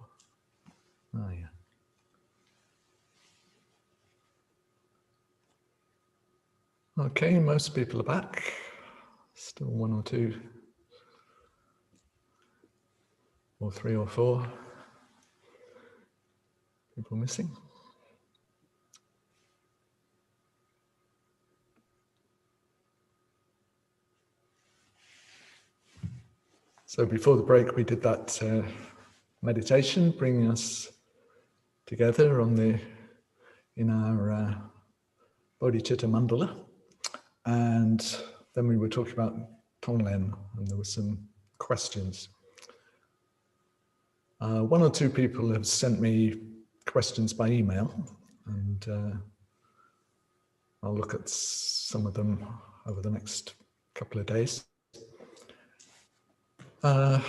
Oh, yeah. Okay, most people are back. Still one or two, or three or four people missing. So before the break, we did that meditation, bringing us together in our Bodhichitta mandala. And then we were talking about Tonglen, and there were some questions. One or two people have sent me questions by email, and I'll look at some of them over the next couple of days. There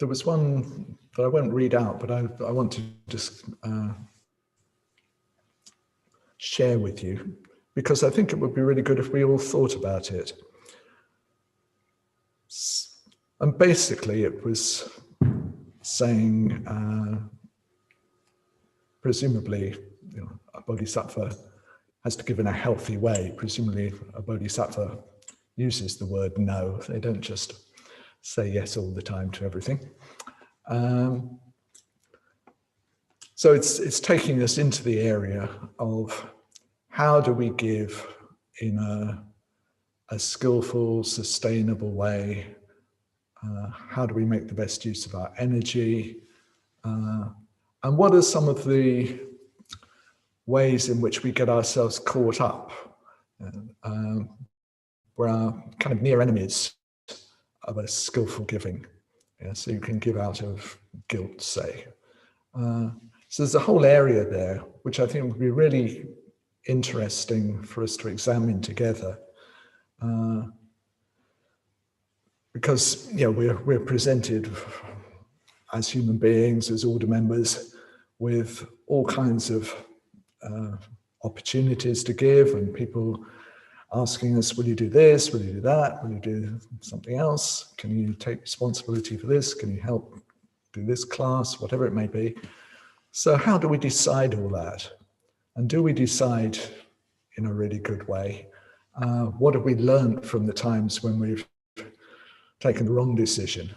was one that I won't read out, but I want to just share with you, because I think it would be really good if we all thought about it. And basically it was saying, presumably, a bodhisattva has to give in a healthy way. Presumably a bodhisattva uses the word no. They don't just say yes all the time to everything. So it's taking us into the area of how do we give in a skillful, sustainable way? How do we make the best use of our energy? And what are some of the ways in which we get ourselves caught up? We're our kind of near enemies of a skillful giving. Yeah, so you can give out of guilt, say. So there's a whole area there, which I think would be really interesting for us to examine together. Because we're presented as human beings, as order members, with all kinds of opportunities to give, and people asking us, will you do this, will you do that, will you do something else, can you take responsibility for this, can you help do this class, whatever it may be. So how do we decide all that? And do we decide in a really good way? What have we learned from the times when we've taken the wrong decision?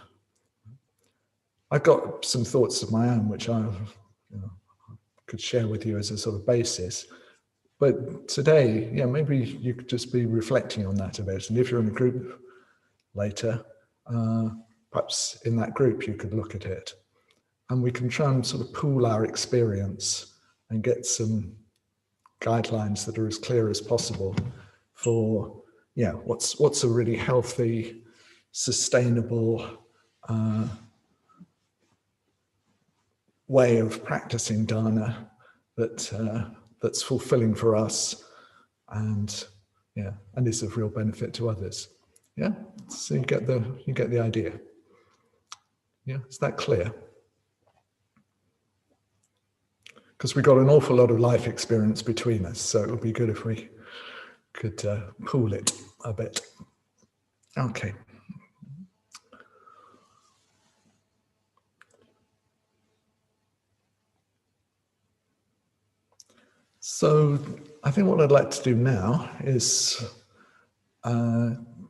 I've got some thoughts of my own, which I could share with you as a sort of basis. But today, maybe you could just be reflecting on that a bit. And if you're in a group later, perhaps in that group you could look at it. And we can try and sort of pool our experience and get some guidelines that are as clear as possible for, what's a really healthy, sustainable way of practicing dana that's fulfilling for us and is of real benefit to others. Yeah, so you get the idea. Yeah, is that clear? Because we've got an awful lot of life experience between us, so it would be good if we could pool it a bit. Okay. So I think what I'd like to do now is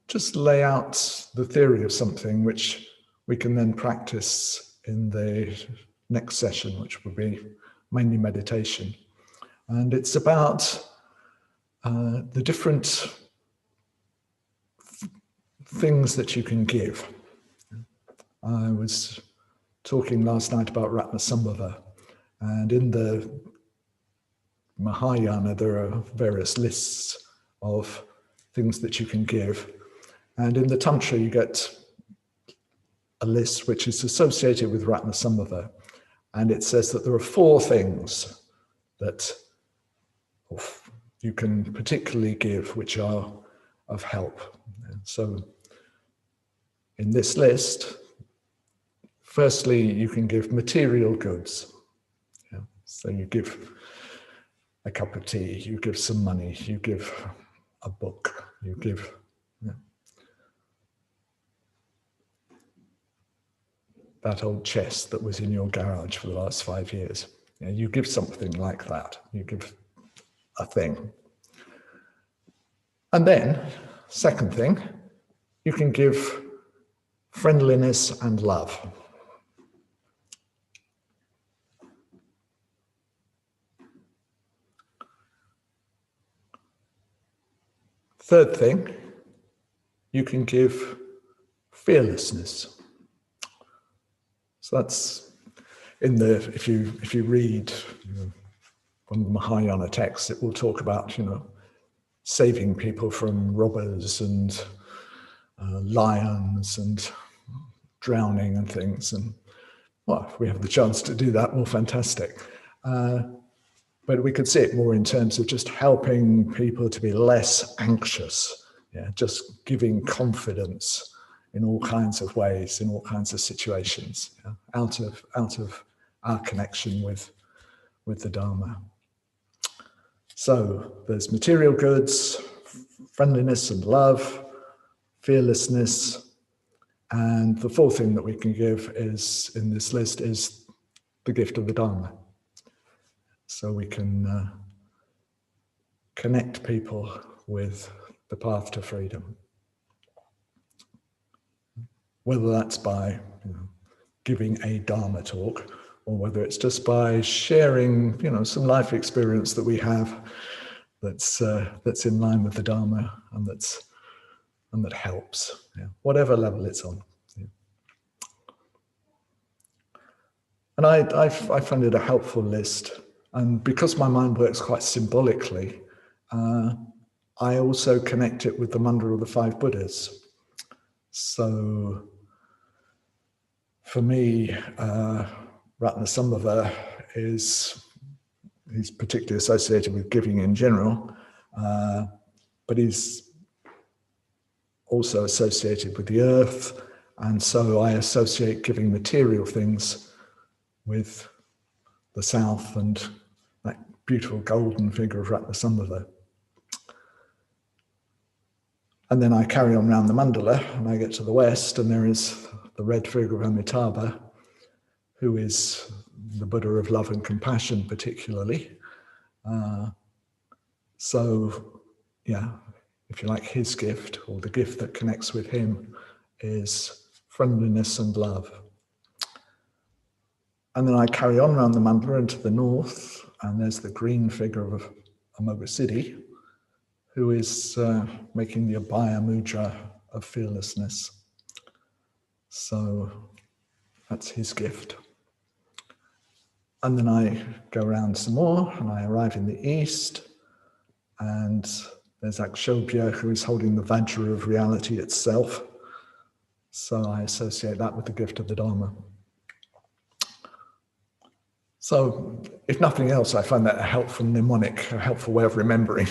just lay out the theory of something which we can then practice in the next session, which will be mainly meditation. And it's about the different things that you can give. I was talking last night about Ratnasambhava, and in the Mahayana there are various lists of things that you can give, and in the Tantra you get a list which is associated with Ratnasambhava, and it says that there are 4 things that you can particularly give which are of help. So in this list, firstly, you can give material goods. Yeah. So you give a cup of tea, you give some money, you give a book, you give. Yeah. that old chest that was in your garage for the last 5 years. You know, you give something like that. You give a thing. And then, second thing, you can give friendliness and love. Third thing, you can give fearlessness. So that's in the, if you read one of the Mahayana texts, it will talk about, saving people from robbers and lions and drowning and things. And well, if we have the chance to do that, well, fantastic. But we could see it more in terms of just helping people to be less anxious, just giving confidence in all kinds of ways, in all kinds of situations, out of our connection with the Dharma. So there's material goods, friendliness and love, fearlessness, and the fourth thing that we can give is, in this list, is the gift of the Dharma. So we can connect people with the path to freedom. Whether that's by giving a Dharma talk, or whether it's just by sharing, some life experience that we have that's in line with the Dharma and that helps, whatever level it's on. And I find it a helpful list. And because my mind works quite symbolically, I also connect it with the mandala of the 5 Buddhas. So for me, Ratnasambhava he's particularly associated with giving in general, but he's also associated with the earth, and so I associate giving material things with the south and that beautiful golden figure of Ratnasambhava. And then I carry on around the mandala and I get to the west, and there is the red figure of Amitabha, who is the Buddha of love and compassion particularly. So, if you like, his gift, or the gift that connects with him, is friendliness and love. And then I carry on around the mandala into the north, and there's the green figure of Bodhicitta, who is making the Abhaya Mudra of fearlessness. So that's his gift. And then I go around some more, and I arrive in the east, and there's Akshobhya, who is holding the Vajra of reality itself. So I associate that with the gift of the Dharma. So, if nothing else, I find that a helpful mnemonic, a helpful way of remembering.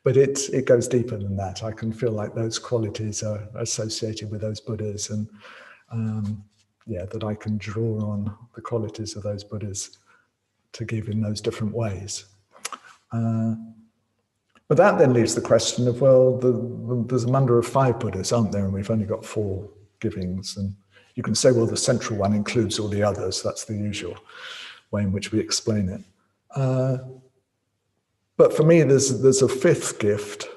But it goes deeper than that. I can feel like those qualities are associated with those Buddhas, and that I can draw on the qualities of those Buddhas to give in those different ways. But that then leaves the question of, well, there's a mandala of 5 Buddhas, aren't there? And we've only got 4 givings. And you can say, well, the central one includes all the others. That's the usual way in which we explain it. But for me, there's a 5th gift,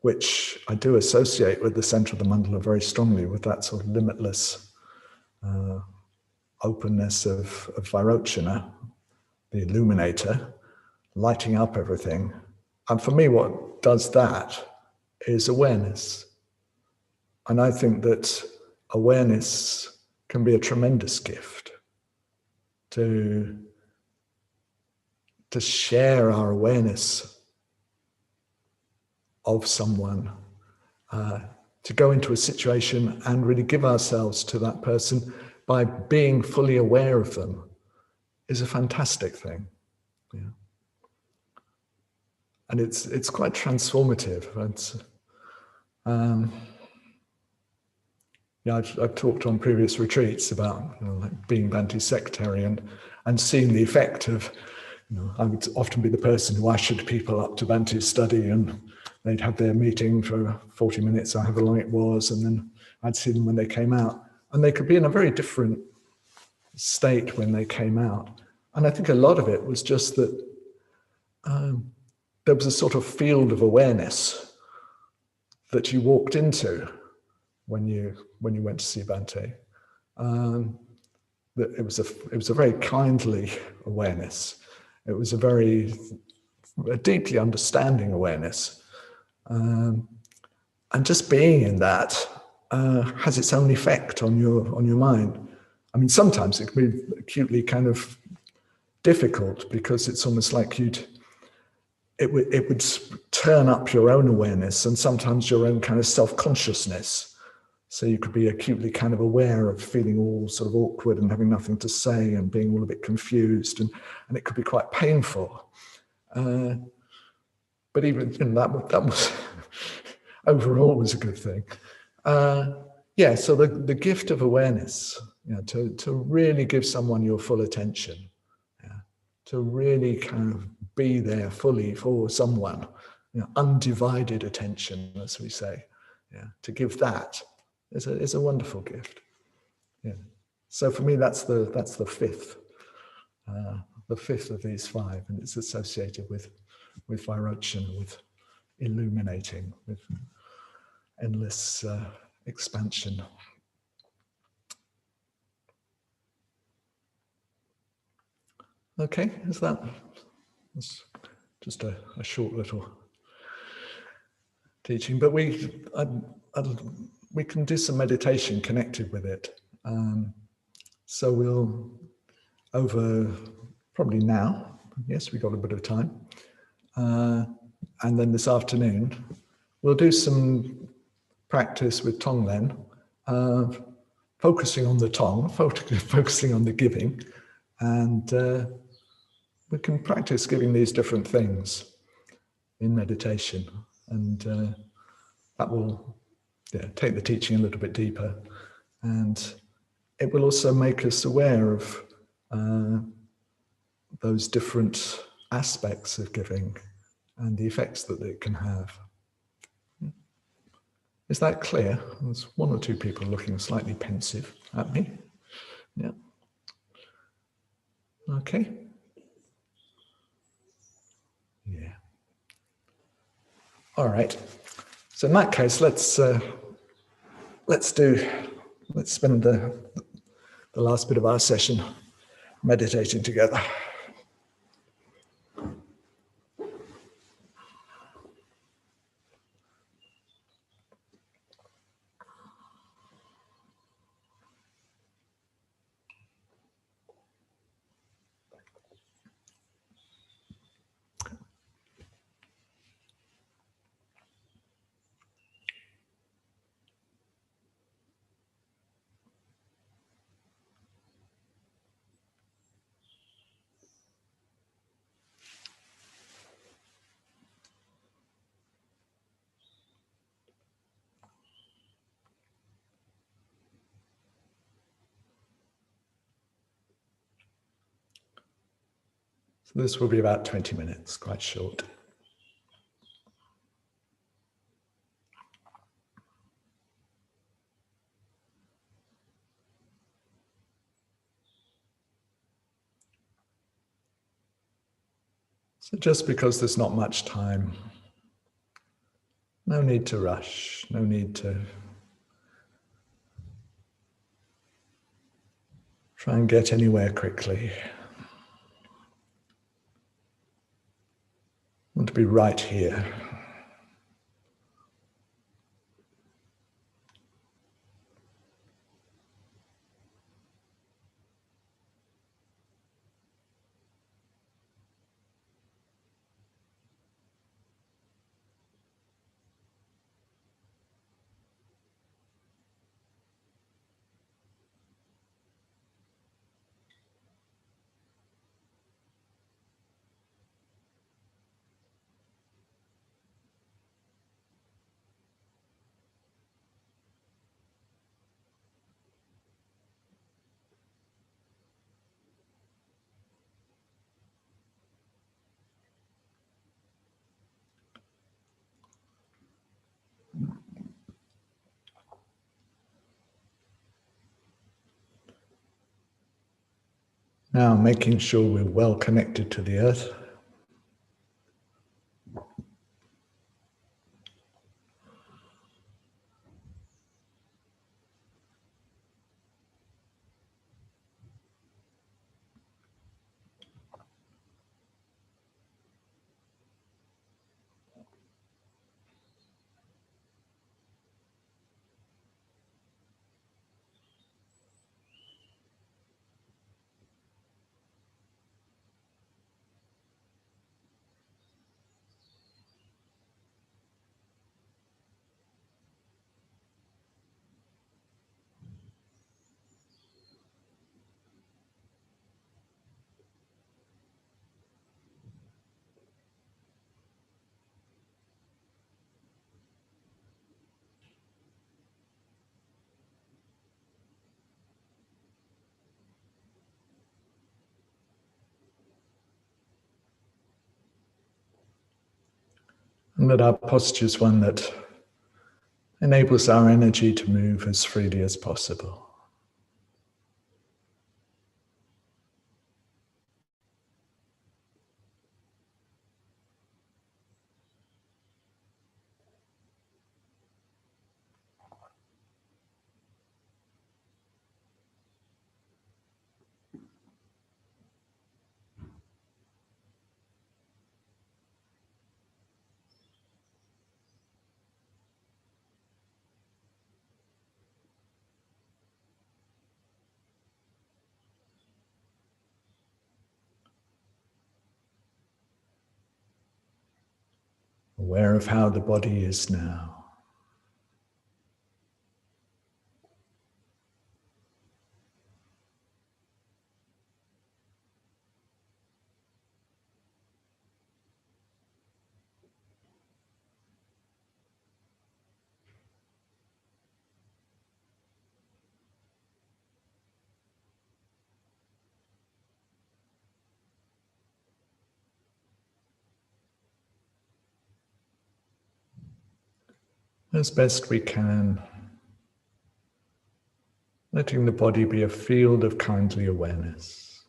which I do associate with the center of the mandala very strongly, with that sort of limitless openness of Vairochana, the illuminator, lighting up everything. And for me, what does that is awareness. And I think that awareness can be a tremendous gift to share our awareness of someone, to go into a situation and really give ourselves to that person by being fully aware of them, is a fantastic thing. And it's quite transformative. I've talked on previous retreats about like being Bhante's secretary and seeing the effect of, I would often be the person who ushered people up to Bhante's study, and they'd have their meeting for 40 minutes, however long it was, and then I'd see them when they came out. And they could be in a very different state when they came out. And I think a lot of it was just that there was a sort of field of awareness that you walked into when you went to see Bhante. That it was a very kindly awareness. It was a deeply understanding awareness, and just being in that has its own effect on your mind. I mean, sometimes it can be acutely kind of difficult because it's almost like it would turn up your own awareness and sometimes your own kind of self-consciousness. So you could be acutely kind of aware of feeling all sort of awkward and having nothing to say and being all a bit confused, and it could be quite painful. But even that was overall was a good thing. So the gift of awareness, to really give someone your full attention, to really kind of be there fully for someone, undivided attention, as we say, to give that is a wonderful gift. So for me, that's the fifth of these five, and it's associated with Vairocana, with illuminating, with endless expansion. Okay, that's just a short little teaching, but we can do some meditation connected with it. So we'll, over probably now, yes, we've got a bit of time, and then this afternoon, we'll do some practice with Tonglen, focusing on the Tong, focusing on the giving, and we can practice giving these different things in meditation, and that will take the teaching a little bit deeper, and it will also make us aware of those different aspects of giving and the effects that it can have. Is that clear? There's one or two people looking slightly pensive at me. Yeah. Okay. Yeah. All right. So in that case, let's spend the last bit of our session meditating together. So this will be about 20 minutes, quite short. So just because there's not much time, no need to rush, no need to try and get anywhere quickly. I want to be right here. Now making sure we're well connected to the earth. And that our posture is one that enables our energy to move as freely as possible. Aware of how the body is now. As best we can, letting the body be a field of kindly awareness,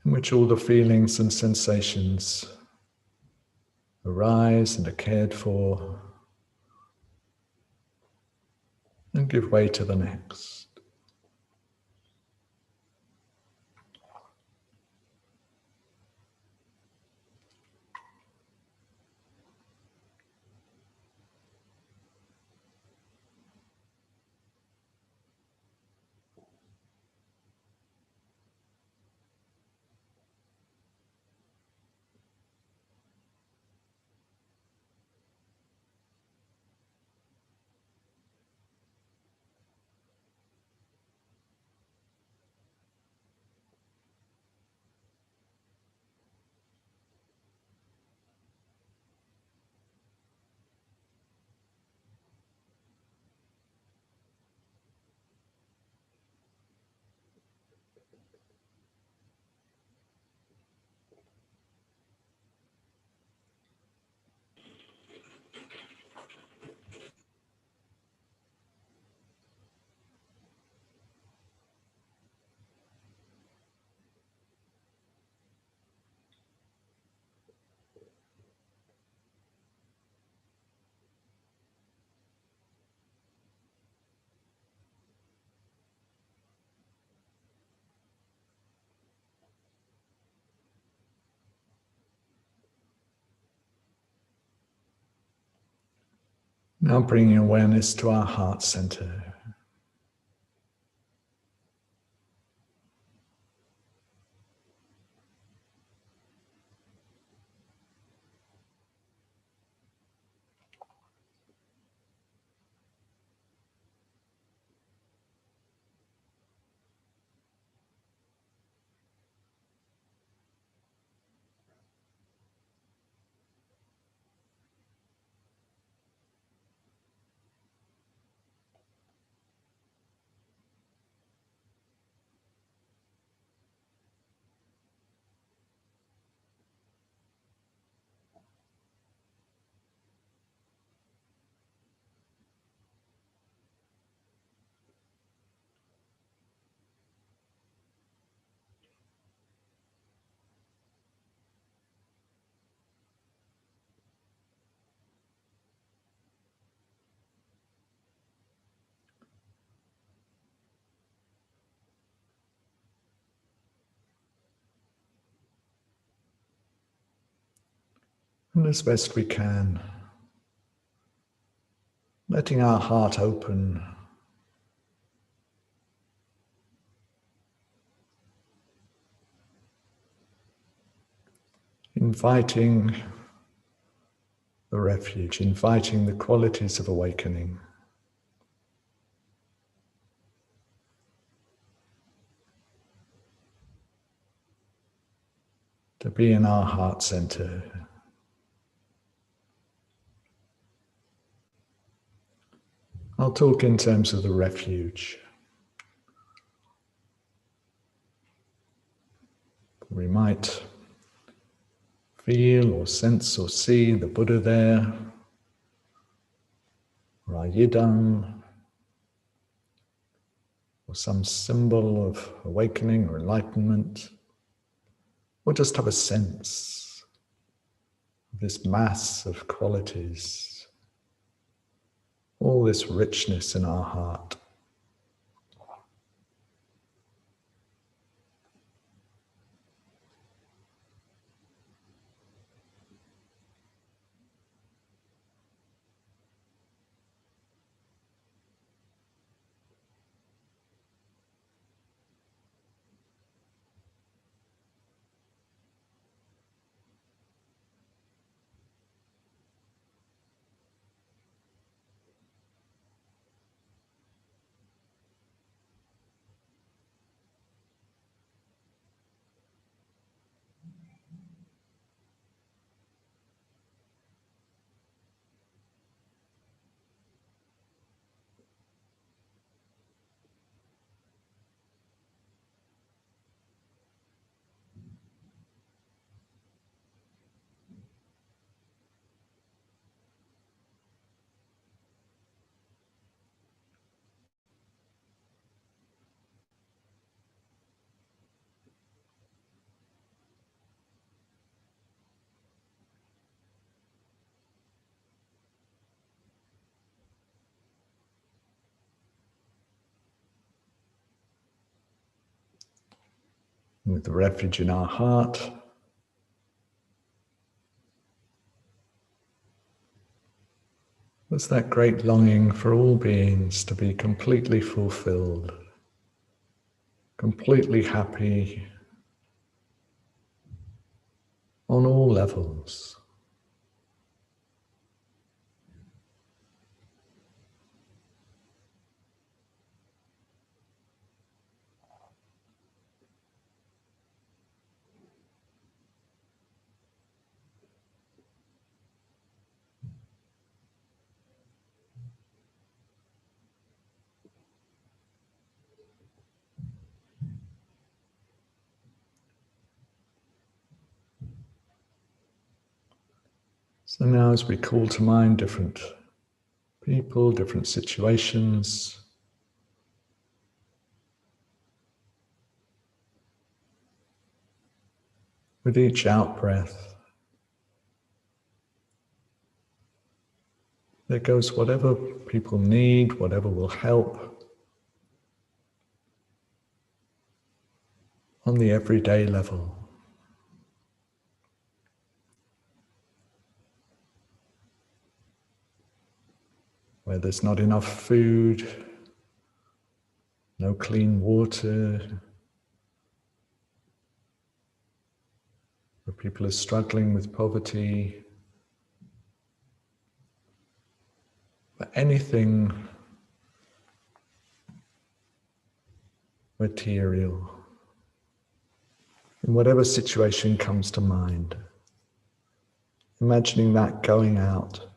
in which all the feelings and sensations arise and are cared for, and give way to the next. Now bringing awareness to our heart center. And as best we can, letting our heart open, inviting the refuge, inviting the qualities of awakening. To be in our heart center. I'll talk in terms of the refuge. We might feel or sense or see the Buddha there, or our yidam, or some symbol of awakening or enlightenment, or just have a sense of this mass of qualities, all this richness in our heart. With the refuge in our heart, there's that great longing for all beings to be completely fulfilled, completely happy on all levels. So now as we call to mind different people, different situations, with each out-breath, there goes whatever people need, whatever will help on the everyday level. Where there's not enough food, no clean water, where people are struggling with poverty, for anything material, in whatever situation comes to mind, imagining that going out.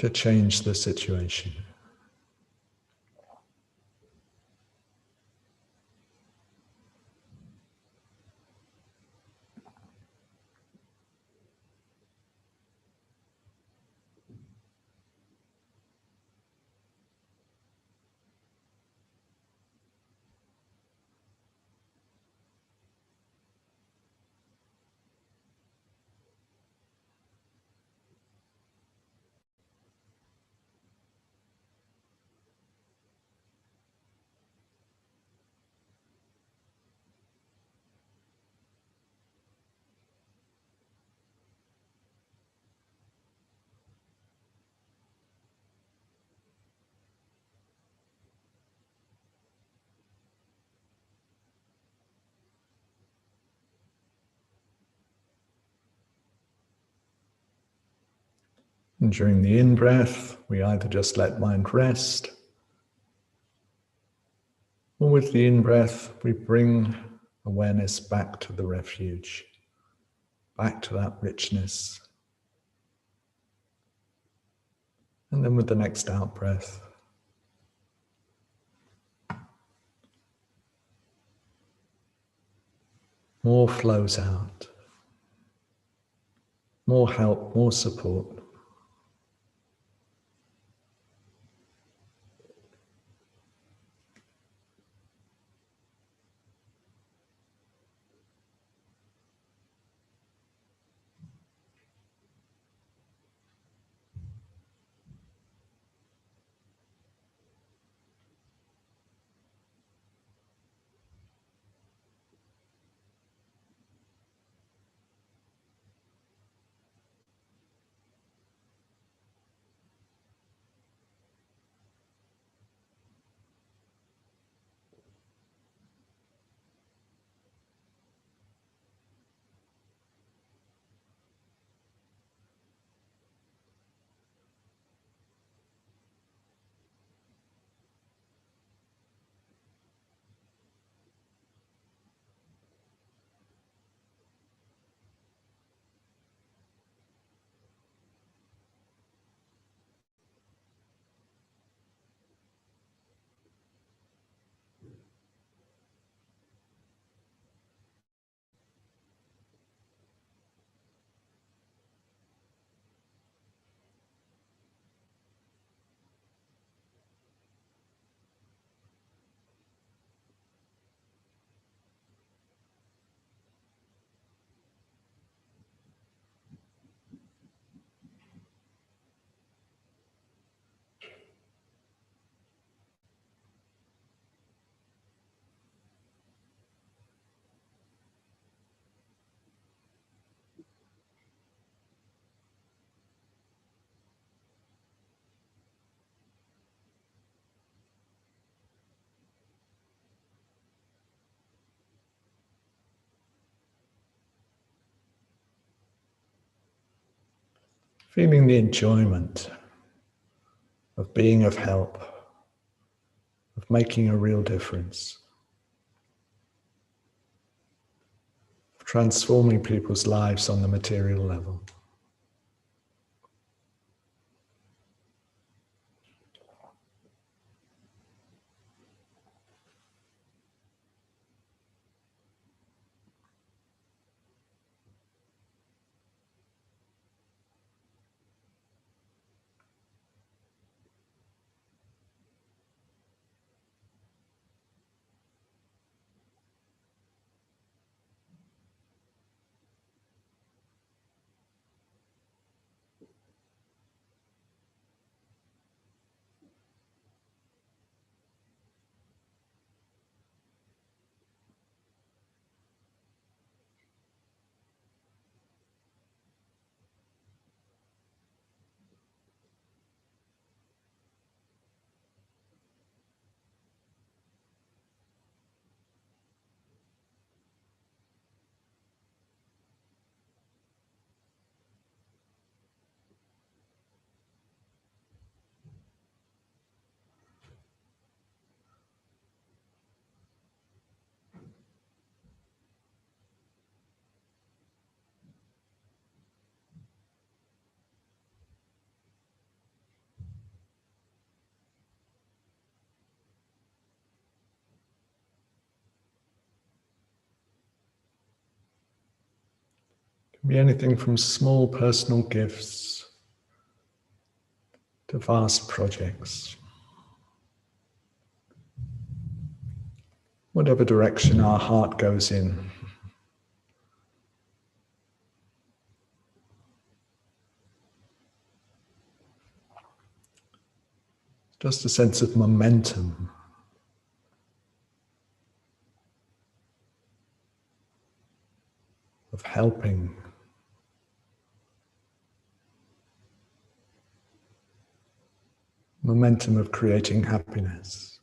To change the situation. And during the in-breath, we either just let mind rest, or with the in-breath, we bring awareness back to the refuge, back to that richness. And then with the next out-breath, more flows out, more help, more support. Feeling the enjoyment of being of help, of making a real difference, of transforming people's lives on the material level. It can be anything from small personal gifts to vast projects. Whatever direction our heart goes in. Just a sense of momentum. Of helping. Momentum of creating happiness.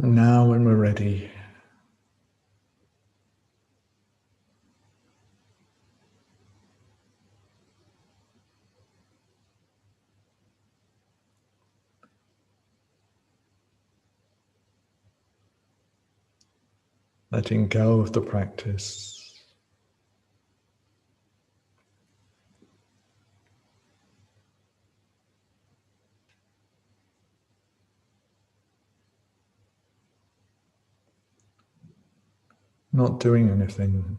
And now when we're ready, letting go of the practice. Not doing anything.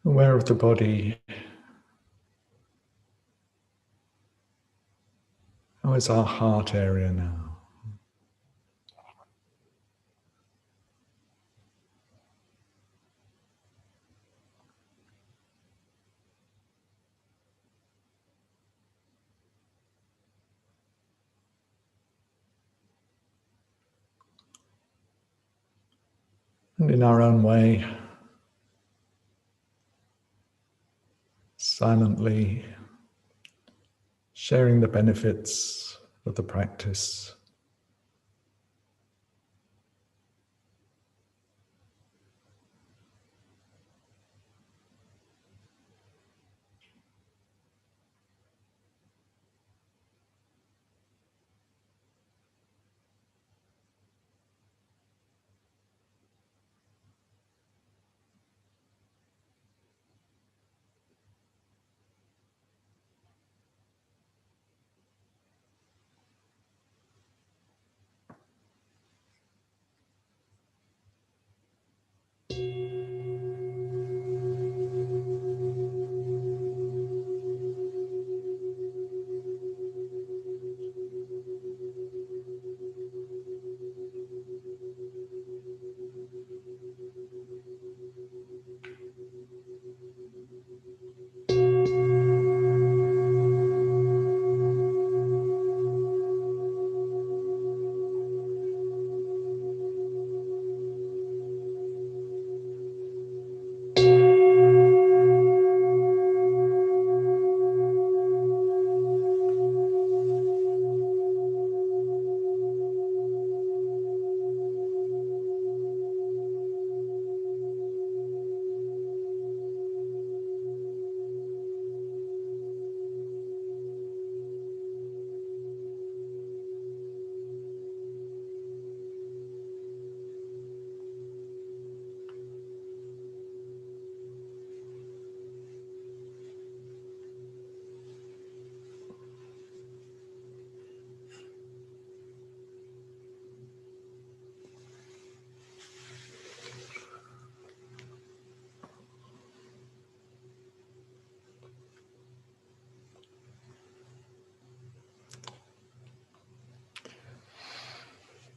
Aware of the body. How is our heart area now? And in our own way, silently sharing the benefits of the practice.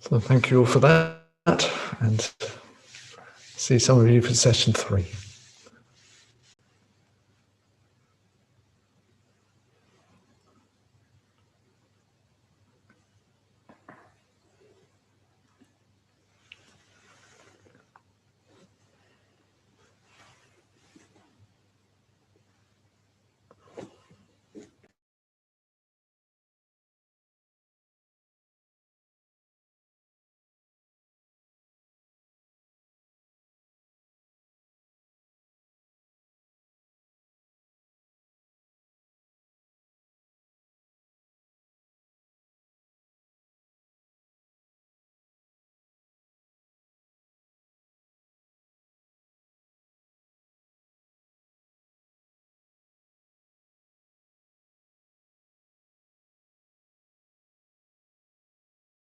So thank you all for that, and see some of you for session 3.